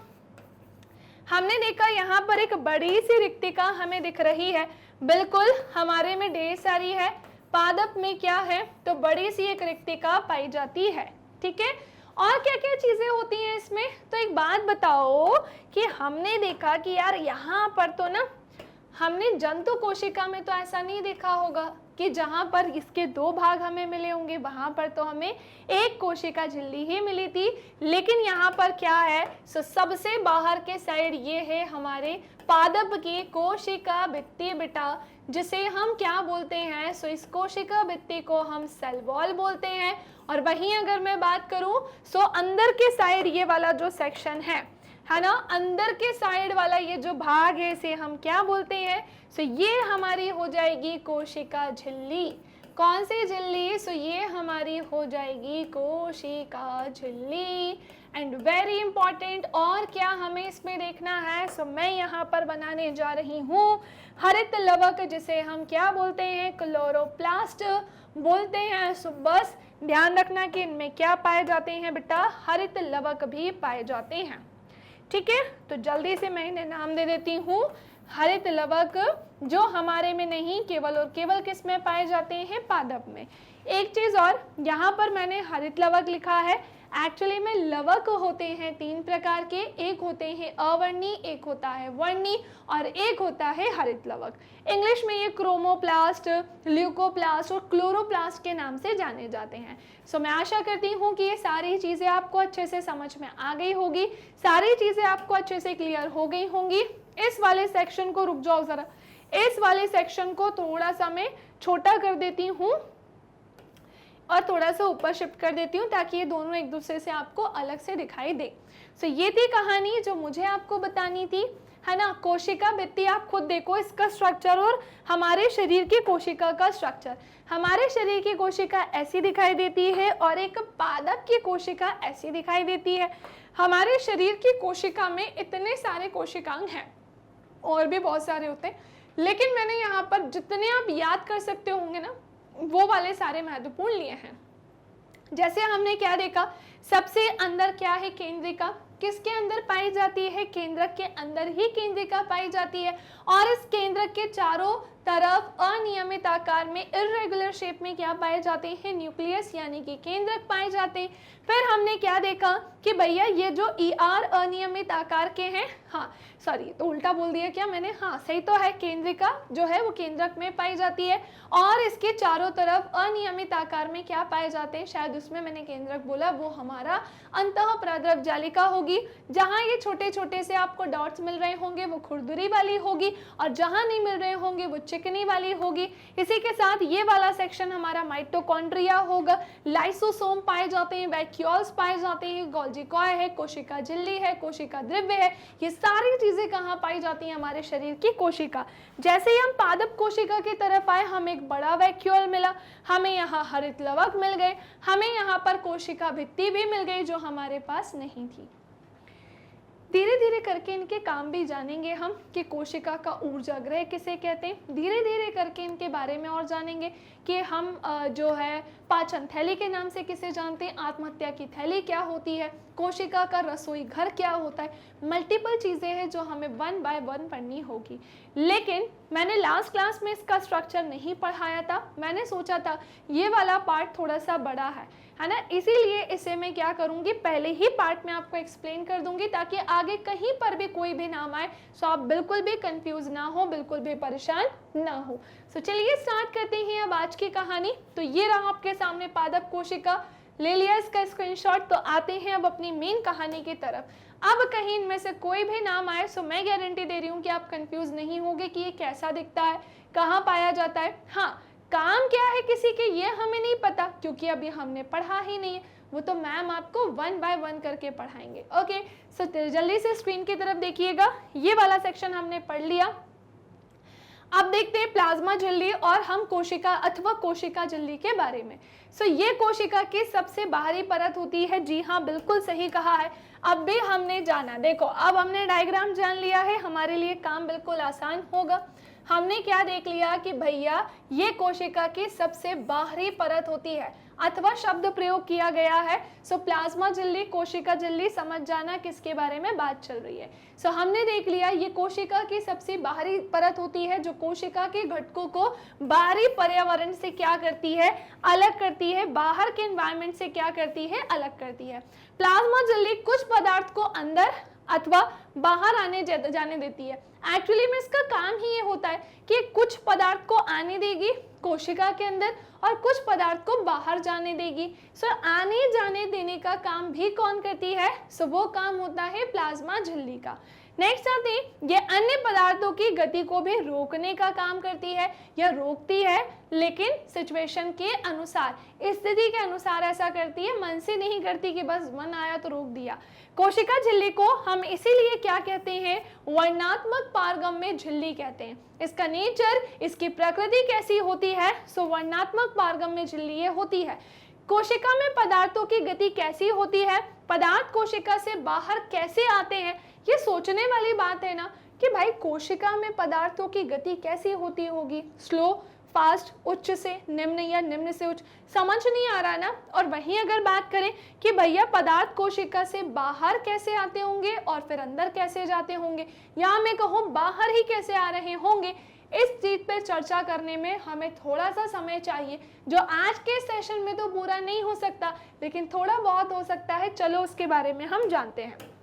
हमने देखा यहाँ पर एक बड़ी सी रिक्तिका हमें दिख रही है, बिल्कुल हमारे में ढेर सारी है, पादप में क्या है, तो बड़ी सी एक रिक्तिका पाई जाती है, ठीक है। और क्या क्या चीजें होती हैं इसमें, तो एक बात बताओ कि हमने देखा कि यार यहाँ पर तो ना हमने जंतु कोशिका में तो ऐसा नहीं देखा होगा कि जहाँ पर इसके दो भाग हमें मिले होंगे, वहां पर तो हमें एक कोशिका झिल्ली ही मिली थी। लेकिन यहाँ पर क्या है, सबसे बाहर के साइड ये है हमारे पादप की कोशिका भित्ति बेटा, जिसे हम क्या बोलते हैं, इस कोशिका भित्ति को हम सेल वॉल बोलते हैं। और वहीं अगर मैं बात करूं अंदर के साइड ये वाला जो सेक्शन है ना, अंदर के साइड वाला ये जो भाग है इसे हम क्या बोलते हैं, ये हमारी हो जाएगी कोशिका झिल्ली। कौन सी झिल्ली, ये हमारी हो जाएगी कोशिका झिल्ली। एंड वेरी इंपॉर्टेंट, और क्या हमें इसमें देखना है, मैं यहाँ पर बनाने जा रही हूँ हरित लवक, जिसे हम क्या बोलते हैं, क्लोरोप्लास्ट बोलते हैं। बस ध्यान रखना कि इनमें क्या पाए जाते हैं बेटा, हरित लवक भी पाए जाते हैं, ठीक है। तो जल्दी से मैं इन्हें नाम दे देती हूँ, हरित लवक जो हमारे में नहीं केवल और केवल किस में पाए जाते हैं, पादप में। एक चीज और, यहाँ पर मैंने हरित लवक लिखा है, एक्चुअली में लवक होते हैं तीन प्रकार के, एक होते हैं अवर्णी, एक होता है वर्णी और एक होता है हरित लवक। इंग्लिश में ये क्रोमोप्लास्ट, ल्यूकोप्लास्ट और क्लोरोप्लास्ट के नाम से जाने जाते हैं। मैं आशा करती हूँ कि ये सारी चीज़ें आपको अच्छे से समझ में आ गई होगी, सारी चीज़ें आपको अच्छे से क्लियर हो गई होंगी। इस वाले सेक्शन को, रुक जाओ ज़रा, इस वाले सेक्शन को थोड़ा सा मैं छोटा कर देती हूँ और थोड़ा सा ऊपर शिफ्ट कर देती हूँ ताकि ये दोनों एक दूसरे से आपको अलग से दिखाई दे। ये थी कहानी जो मुझे आपको बतानी थी, है ना। कोशिका भित्ति आप खुद देखो इसका स्ट्रक्चर और हमारे शरीर की कोशिका का स्ट्रक्चर। हमारे शरीर की कोशिका ऐसी दिखाई देती है और एक पादप की कोशिका ऐसी दिखाई देती है। हमारे शरीर की कोशिका में इतने सारे कोशिकांग हैं, और भी बहुत सारे होते हैं, लेकिन मैंने यहाँ पर जितने आप याद कर सकते होंगे ना, वो वाले सारे महत्वपूर्ण लिए हैं। जैसे हमने क्या देखा, सबसे अंदर क्या है, केंद्रिका। किसके अंदर पाई जाती है, केंद्रक के अंदर ही केंद्रिका पाई जाती है। और इस केंद्रक के चारों तरफ अनियमित आकार में इर्रेगुलर शेप में क्या पाए जाते हैं, न्यूक्लियस यानी कि केंद्रक पाए जाते हैं। फिर हमने क्या देखा कि भैया ये जो ER अनियमित आकार के हैं, हाँ सॉरी तो उल्टा बोल दिया क्या मैंने, हाँ सही तो है, केंद्रिका जो है वो केंद्रक में पाई जाती है और इसके चारों तरफ अनियमित आकार में क्या पाए जाते हैं, शायद उसमें मैंने केंद्रक बोला, वो हमारा अंतः प्रद्रव जालिका होगी। जहाँ ये छोटे छोटे से आपको डॉट्स मिल रहे होंगे वो खुरदुरी वाली होगी और जहाँ नहीं मिल रहे होंगे वो चिकनी वाली होगी। इसी के साथ ये वाला सेक्शन हमारा माइटोकॉन्ड्रिया होगा। लाइसोसोम पाए जाते हैं, वैक्यूल्स पाए जाते हैं, गोल्जी कॉय है, कोशिका झिल्ली है, कोशिका द्रव्य है। ये सारी चीजें कहाँ पाई जाती हैं, हमारे शरीर की कोशिका। जैसे ही हम पादप कोशिका की तरफ आए, हमें एक बड़ा वैक्यूल मिला, हमें यहाँ हरित लवक मिल गए, हमें यहाँ पर कोशिका भित्ति भी मिल गई जो हमारे पास नहीं थी। धीरे धीरे करके इनके काम भी जानेंगे हम कि कोशिका का ऊर्जा गृह किसे कहते हैं। धीरे धीरे करके इनके बारे में और जानेंगे कि हम जो है पाचन थैली के नाम से किसे जानते हैं, आत्महत्या की थैली क्या होती है, कोशिका का रसोई घर क्या होता है। मल्टीपल चीज़ें हैं जो हमें 1 बाय 1 पढ़नी होगी। लेकिन मैंने लास्ट क्लास में इसका स्ट्रक्चर नहीं पढ़ाया था, मैंने सोचा था ये वाला पार्ट थोड़ा सा बड़ा है ना, इसीलिए इसे मैं क्या करूँगी, पहले ही पार्ट में आपको एक्सप्लेन कर दूंगी ताकि आगे कहीं पर भी कोई भी नाम आए तो आप बिल्कुल भी कंफ्यूज ना हो, बिल्कुल भी परेशान ना हो। चलिए स्टार्ट करते हैं अब आज की कहानी। तो ये रहा आपके सामने पादप कोशिका, ले लिया इसका स्क्रीनशॉट। तो आते हैं अब अपनी मेन कहानी की तरफ। अब कहीं इनमें से कोई भी नाम आए सो मैं गारंटी दे रही हूँ कि आप कंफ्यूज नहीं होंगे कि ये कैसा दिखता है, कहाँ पाया जाता है। हाँ, काम क्या है किसी के ये हमें नहीं पता क्योंकि अभी हमने पढ़ा ही नहीं है, वो तो मैम आपको 1 बाय 1 करके पढ़ाएंगे। ओके, सो जल्दी से स्क्रीन की तरफ देखिएगा। ये वाला सेक्शन हमने पढ़ लिया। अब देखते हैं प्लाज्मा झिल्ली और हम कोशिका अथवा कोशिका झिल्ली के बारे में। सो ये कोशिका की सबसे बाहरी परत होती है। जी हाँ, बिल्कुल सही कहा है। अब भी हमने जाना, देखो अब हमने डायग्राम जान लिया है, हमारे लिए काम बिल्कुल आसान होगा। हमने क्या देख लिया कि भैया ये कोशिका की सबसे बाहरी परत होती है अथवा शब्द प्रयोग किया गया है। सो प्लाज्मा झिल्ली, कोशिका झिल्ली, समझ जाना किसके बारे में बात चल रही है। सो हमने देख लिया ये कोशिका की सबसे बाहरी परत होती है जो कोशिका के घटकों को बाहरी पर्यावरण से क्या करती है, अलग करती है, बाहर के एनवायरनमेंट से क्या करती है, अलग करती है। प्लाज्मा झिल्ली कुछ पदार्थ को अंदर अथवा बाहर आने जाने देती है। एक्चुअली में इसका काम ही ये होता है कि कुछ पदार्थ को आने देगी कोशिका के अंदर और कुछ पदार्थ को बाहर जाने देगी। सो आने जाने देने का काम भी कौन करती है? सो वो काम होता है प्लाज्मा झिल्ली का। नेक्स्ट आते हैं, ये अन्य पदार्थों की गति को भी रोकने का काम करती है या रोकती है, लेकिन सिचुएशन के अनुसार, स्थिति के अनुसार ऐसा करती है, मन से नहीं करती कि बस मन आया तो रोक दिया। कोशिका झिल्ली को हम इसीलिए क्या कहते हैं? वर्णात्मक पारगम्य झिल्ली कहते हैं। इसका नेचर, इसकी प्रकृति कैसी होती है? सो वर्णात्मक पारगम्य झिल्ली ये होती है। कोशिका में पदार्थों की गति कैसी होती है? पदार्थ कोशिका से बाहर कैसे आते हैं? ये सोचने वाली बात है ना कि भाई कोशिका में पदार्थों की गति कैसी होती होगी, स्लो, फास्ट, उच्च से निम्न या निम्न से उच्च, समझ नहीं आ रहा ना। और वहीं अगर बात करें कि भैया पदार्थ कोशिका से बाहर कैसे आते होंगे और फिर अंदर कैसे जाते होंगे, या मैं कहूँ बाहर ही कैसे आ रहे होंगे, इस चीज पर चर्चा करने में हमें थोड़ा सा समय चाहिए, जो आज के सेशन में तो पूरा नहीं हो सकता लेकिन थोड़ा बहुत हो सकता है। चलो उसके बारे में हम जानते हैं।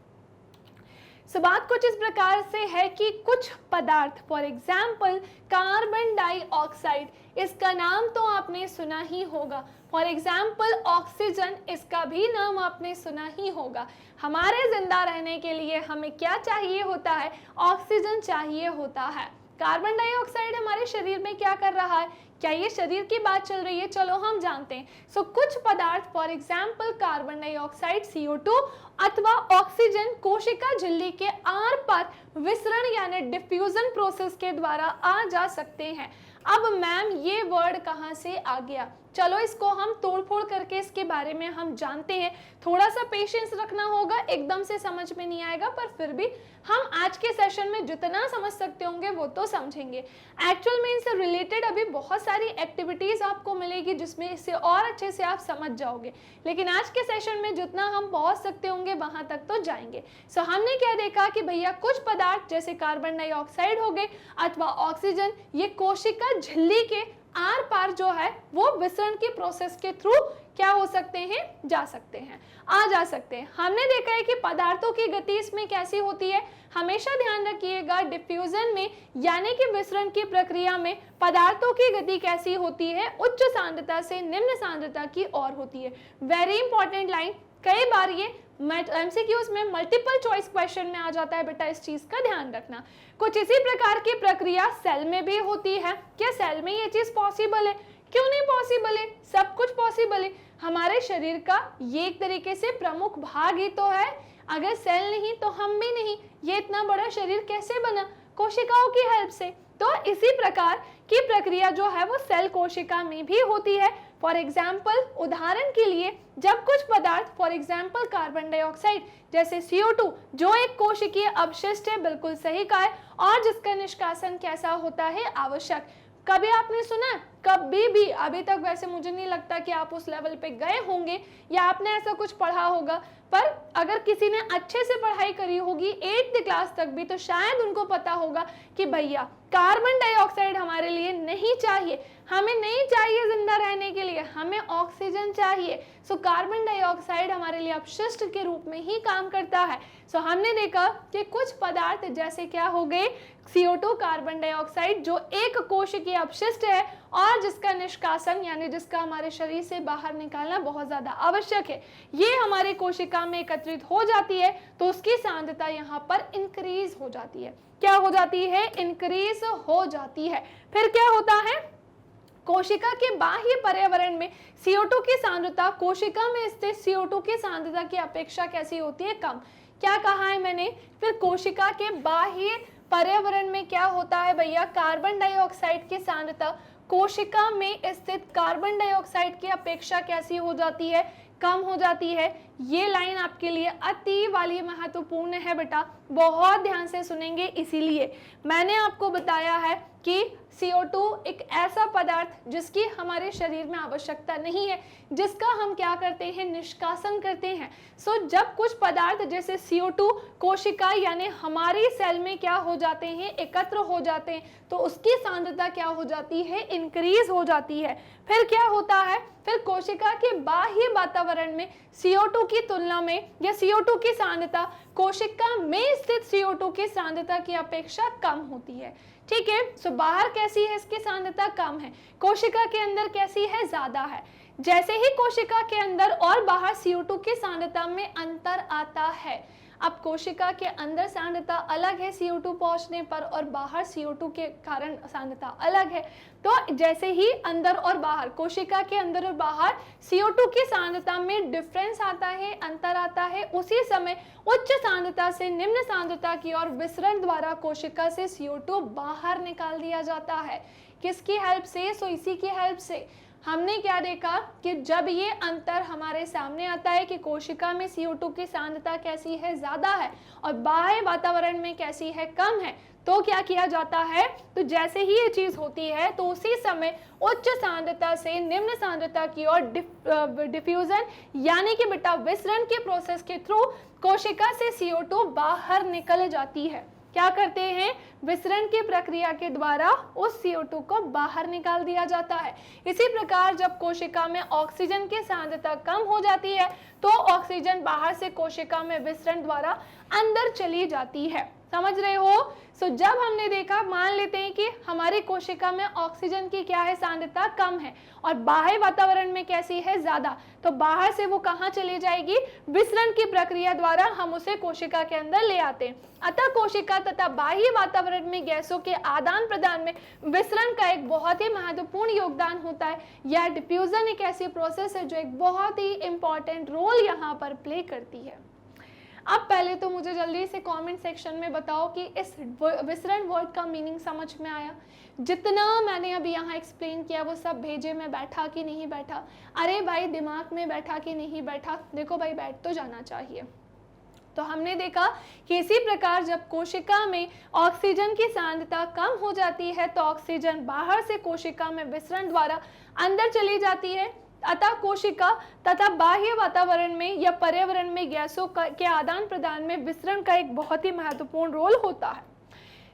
सो बात कुछ इस प्रकार से है कि कुछ पदार्थ, फॉर एग्जाम्पल कार्बन डाइऑक्साइड, इसका नाम तो आपने सुना ही होगा। फॉर एग्जाम्पल ऑक्सीजन, इसका भी नाम आपने सुना ही होगा। हमारे जिंदा रहने के लिए हमें क्या चाहिए होता है? ऑक्सीजन चाहिए होता है। कार्बन डाइऑक्साइड हमारे शरीर में क्या कर रहा है? क्या ये शरीर की बात चल रही है? चलो हम जानते हैं। सो कुछ पदार्थ, for example carbon dioxide CO2 अथवा ऑक्सीजन, कोशिका झिल्ली के आर पार विसरण यानी डिफ्यूजन प्रोसेस के द्वारा आ जा सकते हैं। अब मैम ये वर्ड कहाँ से आ गया? चलो इसको हम तोड़फोड़ करके इसके बारे में हम जानते हैं। थोड़ा सा पेशेंस रखना होगा, एकदम से समझ में नहीं आएगा, पर फिर भी हम आज के सेशन में जितना समझ सकते होंगे वो तो समझेंगे। एक्चुअल में इनसे रिलेटेड अभी बहुत सारी एक्टिविटीज आपको मिलेगी जिसमें इससे और अच्छे से आप समझ जाओगे, लेकिन आज के सेशन में जितना हम पहुंच सकते होंगे वहां तक तो जाएंगे। सो हमने क्या देखा कि भैया कुछ पदार्थ जैसे कार्बन डाइऑक्साइड हो गए अथवा ऑक्सीजन, ये कोशिका झिल्ली के आर पार जो है वो विसरण के प्रोसेस के थ्रू क्या हो सकते हैं? जा सकते हैं, आ जा सकते हैं। हमने देखा है कि पदार्थों की गति इसमें कैसी होती है? हमेशा ध्यान रखिएगा, डिफ्यूजन में यानी कि विसरण की प्रक्रिया में पदार्थों की गति कैसी होती है? उच्च सांद्रता से निम्न सांद्रता की ओर होती है। वेरी इंपॉर्टेंट लाइन, कई बार ये MCQs में मल्टीपल चॉइस क्वेश्चन में आ जाता है बेटा, इस चीज का ध्यान रखना। कुछ इसी प्रकार की प्रक्रिया सेल में भी होती है। क्या सेल में ये चीज पॉसिबल है? क्यों नहीं पॉसिबल है? सब कुछ पॉसिबल है। हमारे शरीर का ये एक तरीके से प्रमुख भाग ही तो है। अगर सेल नहीं तो हम भी नहीं। ये इतना बड़ा शरीर कैसे बना? कोशिकाओं की हेल्प से। तो इसी प्रकार की प्रक्रिया जो है वो सेल कोशिका में भी होती है। फॉर एग्जाम्पल, उदाहरण के लिए जब कुछ पदार्थ, फॉर एग्जाम्पल कार्बन डाइऑक्साइड जैसे CO2 जो एक कोशिकीय अपशिष्ट है, बिल्कुल सही कहा है, और जिसका निष्कासन कैसा होता है? आवश्यक। कभी आपने सुना? कभी भी अभी तक वैसे मुझे नहीं लगता कि आप उस लेवल पे गए होंगे या आपने ऐसा कुछ पढ़ा होगा, पर अगर किसी ने अच्छे से पढ़ाई करी होगी 8th क्लास तक भी तो शायद उनको पता होगा कि भैया कार्बन डाइऑक्साइड हमारे लिए नहीं चाहिए, हमें नहीं चाहिए जिंदा रहने के लिए, हमें ऑक्सीजन चाहिए। सो कार्बन डाइऑक्साइड हमारे लिए अपशिष्ट के रूप में ही काम करता है। सो हमने देखा कि कुछ पदार्थ जैसे क्या हो गए? CO2 कार्बन डाइऑक्साइड जो एक कोशिकीय अपशिष्ट है और जिसका निष्कासन यानी जिसका हमारे शरीर से बाहर निकालना बहुत ज्यादा आवश्यक है, ये हमारे कोशिका में एकत्रित हो जाती है तो उसकी सांद्रता यहाँ पर इंक्रीज हो जाती है। क्या हो जाती है? इंक्रीज हो जाती है। फिर क्या होता है? कोशिका के बाह्य पर्यावरण में CO2 की सांद्रता कोशिका में स्थित CO2 की सांद्रता की अपेक्षा कैसी होती है? कम। क्या कहा है मैंने? फिर कोशिका के बाह्य पर्यावरण में क्या होता है भैया? कार्बन डाइऑक्साइड की सांद्रता कोशिका में स्थित कार्बन डाइऑक्साइड की अपेक्षा कैसी हो जाती है? कम हो जाती है। ये लाइन आपके लिए अति वाली महत्वपूर्ण है बेटा, बहुत ध्यान से सुनेंगे। इसीलिए मैंने आपको बताया है कि CO2 एक ऐसा पदार्थ जिसकी हमारे शरीर में आवश्यकता नहीं है, जिसका हम क्या करते हैं? निष्कासन करते हैं। जब कुछ पदार्थ जैसे CO2 कोशिका यानी हमारी सेल में क्या हो जाते हैं? एकत्र हो जाते हैं, तो उसकी सांद्रता क्या हो जाती है? इंक्रीज हो जाती है। फिर क्या होता है? फिर कोशिका के बाह्य वातावरण में CO2 की तुलना में या CO2 की सांद्रता कोशिका में स्थित CO2 की सांद्रता की अपेक्षा कम होती है। ठीक है। बाहर कैसी है? इसकी सांद्रता कम है। कोशिका के अंदर कैसी है? ज्यादा है। जैसे ही कोशिका के अंदर और बाहर CO2 की सांद्रता में अंतर आता है, अब कोशिका के अंदर सांद्रता अलग है CO2 पहुंचने पर और बाहर CO2 के कारण सांद्रता अलग है। तो जैसे ही अंदर और बाहर, कोशिका के अंदर और बाहर CO2 की सांद्रता में डिफरेंस आता है, अंतर आता है, उसी समय उच्च सांद्रता से निम्न सांद्रता की ओर विसरण द्वारा कोशिका से CO2 बाहर निकाल दिया जाता है। किसकी हेल्प से? इसी की हेल्प से। हमने क्या देखा कि जब ये अंतर हमारे सामने आता है कि कोशिका में CO2 की सांद्रता कैसी है? ज्यादा है, और बाह्य वातावरण में कैसी है? कम है, तो क्या किया जाता है? तो जैसे ही ये चीज होती है तो उसी समय उच्च सांद्रता से निम्न सांद्रता की ओर डिफ्यूजन यानी कि बेटा विसरण के प्रोसेस के थ्रू कोशिका से CO2 बाहर निकल जाती है। क्या करते हैं? विसरण की प्रक्रिया के द्वारा उस CO2 को बाहर निकाल दिया जाता है। इसी प्रकार जब कोशिका में ऑक्सीजन की सांद्रता कम हो जाती है तो ऑक्सीजन बाहर से कोशिका में विसरण द्वारा अंदर चली जाती है। समझ रहे हो? जब हमने देखा, मान लेते हैं कि हमारी कोशिका में ऑक्सीजन की क्या है? सांद्रता कम है और बाह्य वातावरण में कैसी है? ज्यादा। तो बाहर से वो कहाँ चली जाएगी? विसरण की प्रक्रिया द्वारा हम उसे कोशिका के अंदर ले आते हैं। अतः कोशिका तथा बाह्य वातावरण में गैसों के आदान प्रदान में विसरण का एक बहुत ही महत्वपूर्ण योगदान होता है। यह डिफ्यूजन एक ऐसी प्रोसेस है जो एक बहुत ही इंपॉर्टेंट रोल यहाँ पर प्ले करती है। अब पहले तो मुझे जल्दी से कमेंट सेक्शन में बताओ कि इस विसरण वर्ड का मीनिंग समझ में आया? जितना मैंने अभी यहाँ एक्सप्लेन किया वो सब भेजे में बैठा कि नहीं बैठा? अरे भाई दिमाग में बैठा कि नहीं बैठा? देखो भाई बैठ तो जाना चाहिए। तो हमने देखा कि इसी प्रकार जब कोशिका में ऑक्सीजन की सांद्रता कम हो जाती है तो ऑक्सीजन बाहर से कोशिका में विसरण द्वारा अंदर चली जाती है। अतः कोशिका तथा बाह्य वातावरण में या पर्यावरण में गैसों के आदान प्रदान में विसरण का एक बहुत ही महत्वपूर्ण रोल होता है।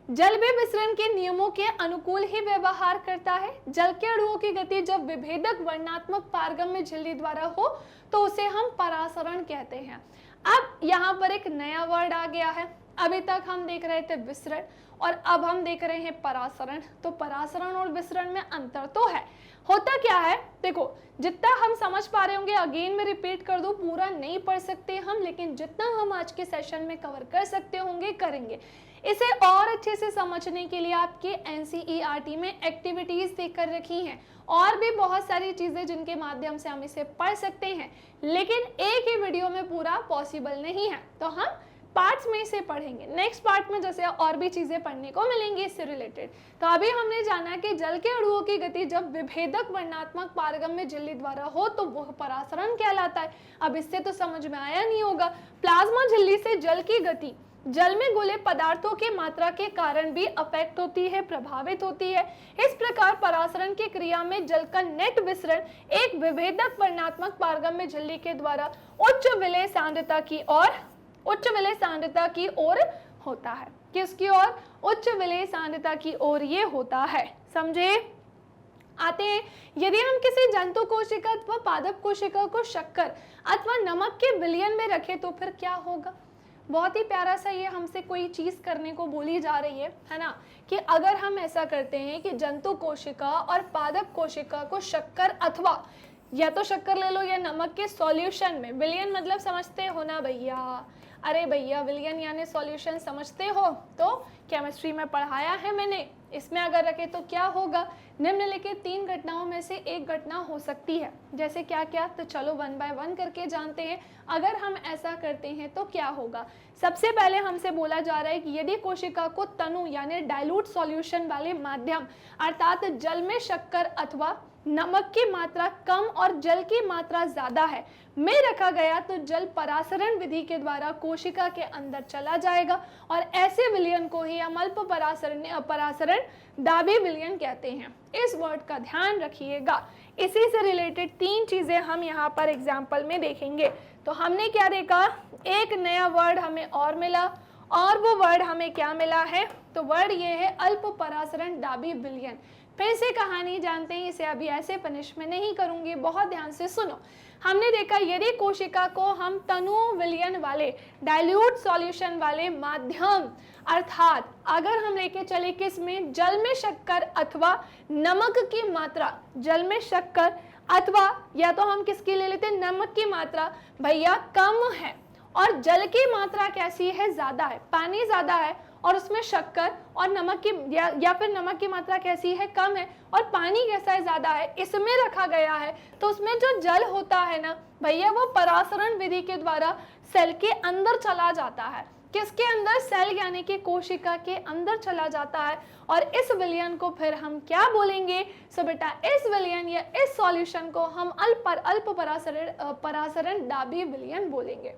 जल भी विसरण के नियमों के अनुकूल ही व्यवहार करता है। जल के अणुओं की गति जब विभेदक वर्णात्मक पारगम्य झिल्ली द्वारा हो तो उसे हम परासरण कहते हैं। अब यहाँ पर एक नया वर्ड आ गया है। अभी तक हम देख रहे थे विसरण और अब हम देख रहे हैं परासरण। तो परासरण और विसरण में अंतर तो है। होता क्या है? देखो, जितना हम समझ पा रहे होंगे, अगेन मैं रिपीट कर दूं, पूरा नहीं पढ़ सकते हम, लेकिन जितना हम आज के सेशन में कवर कर सकते होंगे करेंगे। इसे और अच्छे से समझने के लिए आपके NCERT में एक्टिविटीज देख कर रखी हैं और भी बहुत सारी चीजें जिनके माध्यम से हम इसे पढ़ सकते हैं, लेकिन एक ही वीडियो में पूरा पॉसिबल नहीं है, तो हम पार्ट्स में इसे पढ़ेंगे। नेक्स्ट पार्ट में जैसे और भी चीजें पढ़ने को मिलेंगी इससे रिलेटेड। तो अभी हमने जाना कि जल के अणुओं की गति जब विभेदक वर्णात्मक पारगम्य झिल्ली द्वारा हो तो वह परासरण कहलाता है। अब इससे तो समझ में आया नहीं होगा। प्लाज्मा झिल्ली से जल की गति जल में घुले पदार्थों की मात्रा के कारण भी अफेक्ट होती है, प्रभावित होती है। इस प्रकार परासरण की क्रिया में जल का नेट विसरण एक विभेदक वर्णात्मक पारगम्य झिल्ली के द्वारा उच्च विलय सांद्रता की ओर होता है। किसकी ओर? उच्च विलय सांद्रता की ओर ये होता है। समझे? आते हैं, यदि हम किसी जंतु कोशिका अथवा पादप कोशिका को शक्कर अथवा नमक के विलयन में रखें तो फिर क्या होगा? बहुत ही प्यारा सा ये हमसे कोई चीज़ करने को बोली जा रही है ना, कि अगर हम ऐसा करते हैं कि जंतु कोशिका और पादप कोशिका को शक्कर अथवा या तो शक्कर ले लो या नमक के सॉल्यूशन में, विलयन मतलब समझते हो ना भैया, अरे भैया विलयन यानी सॉल्यूशन समझते हो, तो केमिस्ट्री में पढ़ाया है मैंने, इसमें अगर रखे तो क्या होगा, निम्नलिखित 3 घटनाओं में से एक घटना हो सकती है। जैसे क्या क्या, तो चलो 1 बाय 1 करके जानते हैं। अगर हम ऐसा करते हैं तो क्या होगा। सबसे पहले हमसे बोला जा रहा है कि यदि कोशिका को तनु यानी डाइल्यूट सॉल्यूशन वाले माध्यम अर्थात जल में शक्कर अथवा नमक की मात्रा कम और जल की मात्रा ज्यादा है में रखा गया, तो जल परासरण विधि के द्वारा कोशिका के अंदर चला जाएगा और ऐसे विलयन को ही हम अल्प परासरण दाबी विलयन कहते हैं। इस वर्ड का ध्यान रखिएगा। इसी से रिलेटेड 3 चीजें हम यहाँ पर एग्जाम्पल में देखेंगे। तो हमने क्या देखा, एक नया वर्ड हमें और मिला, और वो वर्ड हमें क्या मिला है, तो वर्ड ये है अल्प परासरण दाबी विलयन। फिर से कहानी जानते हैं, इसे अभी ऐसे पनिश में नहीं करूंगी, बहुत ध्यान से सुनो। हमने देखा यदि कोशिका को हम तनु विलयन वाले डाइल्यूट सॉल्यूशन वाले माध्यम अर्थात अगर हम लेके चले किसमें, जल में शक्कर अथवा नमक की मात्रा, जल में शक्कर अथवा या तो हम किसकी ले लेते हैं, नमक की मात्रा भैया कम है और जल की मात्रा कैसी है, ज्यादा है, पानी ज्यादा है और उसमें शक्कर और नमक की या फिर नमक की मात्रा कैसी है, कम है और पानी कैसा है, ज्यादा है, इसमें रखा गया है, तो उसमें जो जल होता है ना भैया वो परासरण विधि के द्वारा सेल के अंदर चला जाता है। किसके अंदर, सेल यानी कि कोशिका के अंदर चला जाता है और इस विलयन को फिर हम क्या बोलेंगे, सो बेटा इस विलयन या इस सॉल्यूशन को हम अल्प परासरण दाबी विलयन बोलेंगे।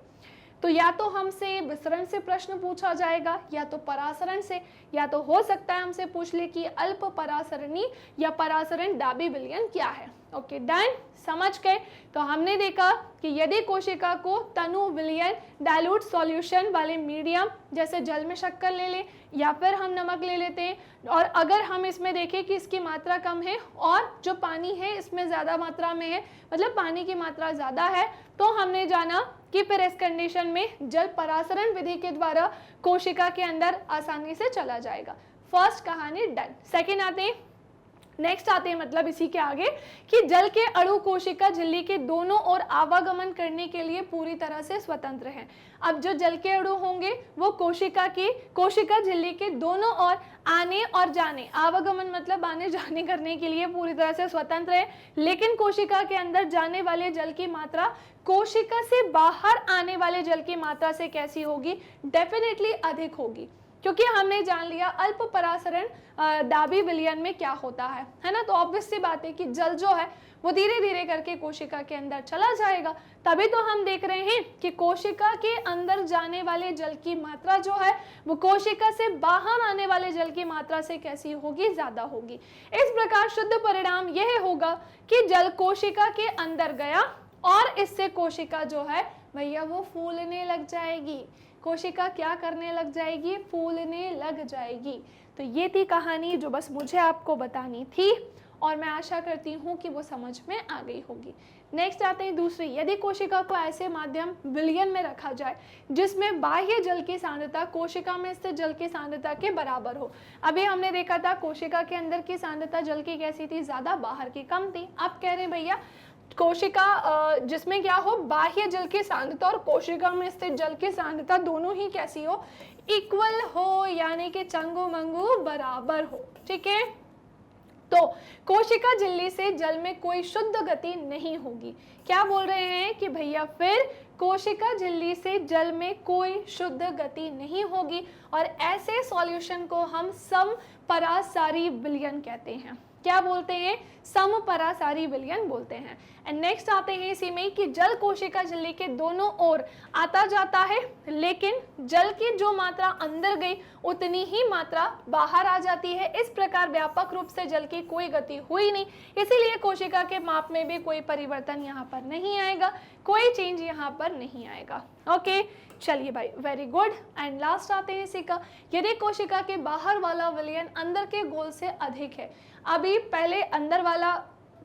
तो या तो हमसे विसरण से प्रश्न पूछा जाएगा या तो परासरण से, या तो हो सकता है हमसे पूछ ले कि अल्प परासरणी या परासरण दाबी विलयन क्या है। ओके डन, समझ गए। तो हमने देखा कि यदि कोशिका को तनु विलयन डाइल्यूट सॉल्यूशन वाले मीडियम जैसे जल में शक्कर ले ले या फिर हम नमक ले लेते हैं, और अगर हम इसमें देखें कि इसकी मात्रा कम है और जो पानी है इसमें ज़्यादा मात्रा में है, मतलब पानी की मात्रा ज़्यादा है, तो हमने जाना कि फिर इस कंडीशन में जल परासरण विधि के द्वारा कोशिका के अंदर आसानी से चला जाएगा। फर्स्ट कहानी डन। सेकेंड आते हैं, नेक्स्ट आते हैं मतलब इसी के आगे कि जल के अणु कोशिका झिल्ली के दोनों ओर आवागमन करने के लिए पूरी तरह से स्वतंत्र हैं। अब जो जल के अणु होंगे वो कोशिका झिल्ली के दोनों ओर आने और जाने, आवागमन मतलब आने जाने करने के लिए पूरी तरह से स्वतंत्र है, लेकिन कोशिका के अंदर जाने वाले जल की मात्रा कोशिका से बाहर आने वाले जल की मात्रा से कैसी होगी, डेफिनेटली अधिक होगी, क्योंकि हमने जान लिया अल्प परासरण दाबी विलयन में क्या होता है ना। तो ऑब्वियस सी बात है कि जल जो है वो धीरे धीरे करके कोशिका के अंदर चला जाएगा, तभी तो हम देख रहे हैं कि कोशिका के अंदर जाने वाले जल की मात्रा जो है वो कोशिका से बाहर आने वाले जल की मात्रा से कैसी होगी, ज्यादा होगी। इस प्रकार शुद्ध परिणाम यह होगा कि जल कोशिका के अंदर गया और इससे कोशिका जो है भैया वो फूलने लग जाएगी। कोशिका क्या करने लग जाएगी, फूलने लग जाएगी। तो ये थी कहानी जो बस मुझे आपको बतानी थी और मैं आशा करती हूँ कि वो समझ में आ गई होगी। नेक्स्ट आते हैं दूसरी, यदि कोशिका को ऐसे माध्यम विलयन में रखा जाए जिसमें बाह्य जल की सांद्रता कोशिका में स्थित जल की सांद्रता के बराबर हो। अभी हमने देखा था कोशिका के अंदर की सांद्रता जल की कैसी थी, ज्यादा, बाहर की कम थी। अब कह रहे हैं भैया कोशिका जिसमें क्या हो, बाह्य जल की सांद्रता और कोशिका में स्थित जल की सांद्रता दोनों ही कैसी हो, इक्वल हो, यानी कि चंगू मंगू बराबर हो। ठीक है, तो कोशिका झिल्ली से जल में कोई शुद्ध गति नहीं होगी। क्या बोल रहे हैं कि भैया फिर कोशिका झिल्ली से जल में कोई शुद्ध गति नहीं होगी और ऐसे सॉल्यूशन को हम समपरासारी विलयन कहते हैं। क्या बोलते हैं, समपरासारी विलयन बोलते हैं। एंड नेक्स्ट आते हैं इसी में कि जल कोशिका झिल्ली के दोनों ओर आता जाता है, लेकिन जल की जो मात्रा अंदर गई उतनी ही मात्रा बाहर आ जाती है। इस प्रकार व्यापक रूप से जल की कोई गति हुई नहीं, इसीलिए कोशिका के माप में भी कोई परिवर्तन यहाँ पर नहीं आएगा, कोई चेंज यहाँ पर नहीं आएगा। ओके चलिए भाई, वेरी गुड। एंड लास्ट आते हैं इसी का, यदि कोशिका के बाहर वाला विलयन अंदर के गोल से अधिक है। अभी पहले अंदर वाला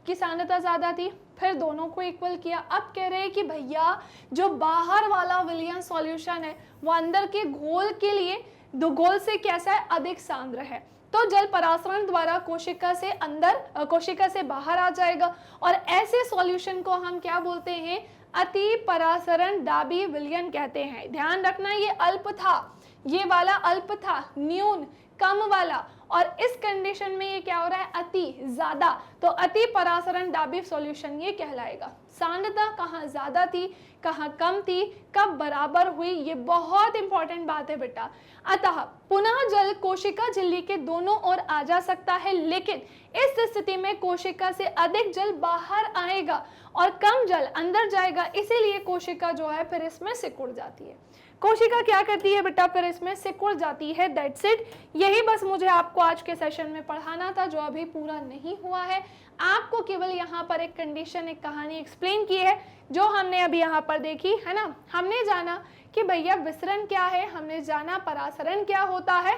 की सांद्रता ज़्यादा थी, फिर दोनों को इक्वल किया। अब कह रहे हैं कि भैया जो बाहर वाला विलियन सॉल्यूशन है वो अंदर के घोल के लिए दो घोल से कैसा है, अधिक सांद्र है, तो जल परासरण द्वारा कोशिका से अंदर कोशिका से बाहर आ जाएगा और ऐसे सॉल्यूशन को हम क्या बोलते हैं, अति परासरण दाबी विलयन कहते हैं। ध्यान रखना ये अल्प था, ये वाला अल्प था, न्यून कम वाला, और इस कंडीशन में ये क्या हो रहा है, अति ज्यादा, तो अति परासरण दाबी सॉल्यूशन ये कहलाएगा। सांद्रता कहाँ ज्यादा थी, कहाँ कम थी, कब बराबर हुई, ये बहुत इंपॉर्टेंट बात है बेटा। अतः पुनः जल कोशिका झिल्ली के दोनों ओर आ जा सकता है, लेकिन इस स्थिति में कोशिका से अधिक जल बाहर आएगा और कम जल अंदर जाएगा, इसीलिए कोशिका जो है फिर इसमें सिकुड़ जाती है। कोशिका क्या करती है बेटा, फिर इसमें सिकुड़ जाती है। दैट्स इट, यही बस मुझे आपको आज के सेशन में पढ़ाना था, जो अभी पूरा नहीं हुआ है। आपको केवल यहाँ पर एक कंडीशन, एक कहानी एक्सप्लेन की है जो हमने अभी यहाँ पर देखी है ना। हमने जाना कि भैया विसरण क्या है, हमने जाना परासरण क्या होता है,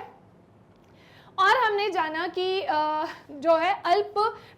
और हमने जाना कि जो है अल्प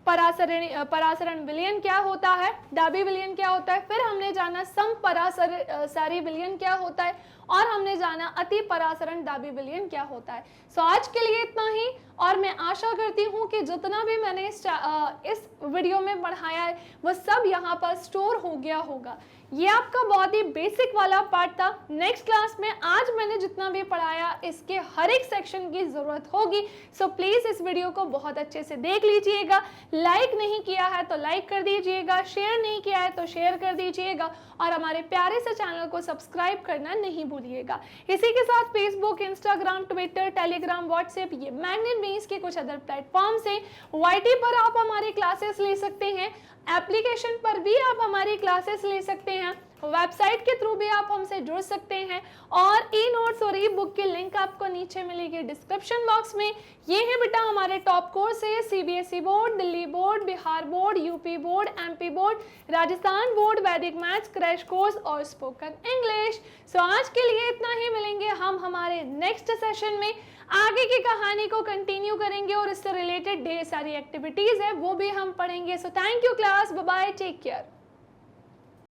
परासरण विलयन क्या होता है, दाबी विलयन क्या होता है, फिर हमने जाना सम परासरी विलयन क्या होता है, और हमने जाना अति परासरण दाबी विलयन क्या होता है। सो आज के लिए इतना ही, और मैं आशा करती हूँ कि जितना भी मैंने इस वीडियो में पढ़ाया है वो सब यहाँ पर स्टोर हो गया होगा। ये आपका बहुत ही बेसिक वाला पार्ट था। नेक्स्ट क्लास में आज मैंने जितना भी पढ़ाया इसके हर एक सेक्शन की जरूरत होगी, सो प्लीज इस वीडियो को बहुत अच्छे से देख लीजिएगा। लाइक नहीं किया है तो लाइक कर दीजिएगा, शेयर नहीं किया है तो शेयर कर दीजिएगा, और हमारे प्यारे से चैनल को सब्सक्राइब करना नहीं भूलिएगा। इसी के साथ Facebook, Instagram, Twitter, Telegram, WhatsApp, ये मैग्नेट बेस के कुछ अदर प्लेटफॉर्म से YT पर आप हमारी क्लासेस ले सकते हैं, एप्लीकेशन पर भी आप हमारी क्लासेस ले सकते हैं, वेबसाइट के थ्रू भी आप हमसे जुड़ सकते हैं, और ई नोट्स और ई बुक की लिंक आपको नीचे मिलेगी डिस्क्रिप्शन बॉक्स में। ये है बेटा हमारे टॉप कोर्स है, CBSE board, Delhi board, Bihar board, UP board, MP board, Rajasthan board, वैदिक मैथ्स क्रैश कोर्स और स्पोकन इंग्लिश। सो आज के लिए इतना ही, मिलेंगे हम हमारे नेक्स्ट सेशन में। आगे की कहानी को कंटिन्यू करेंगे और इससे रिलेटेड ढेर सारी एक्टिविटीज है वो भी हम पढ़ेंगे। So thank you class, bye bye, take care.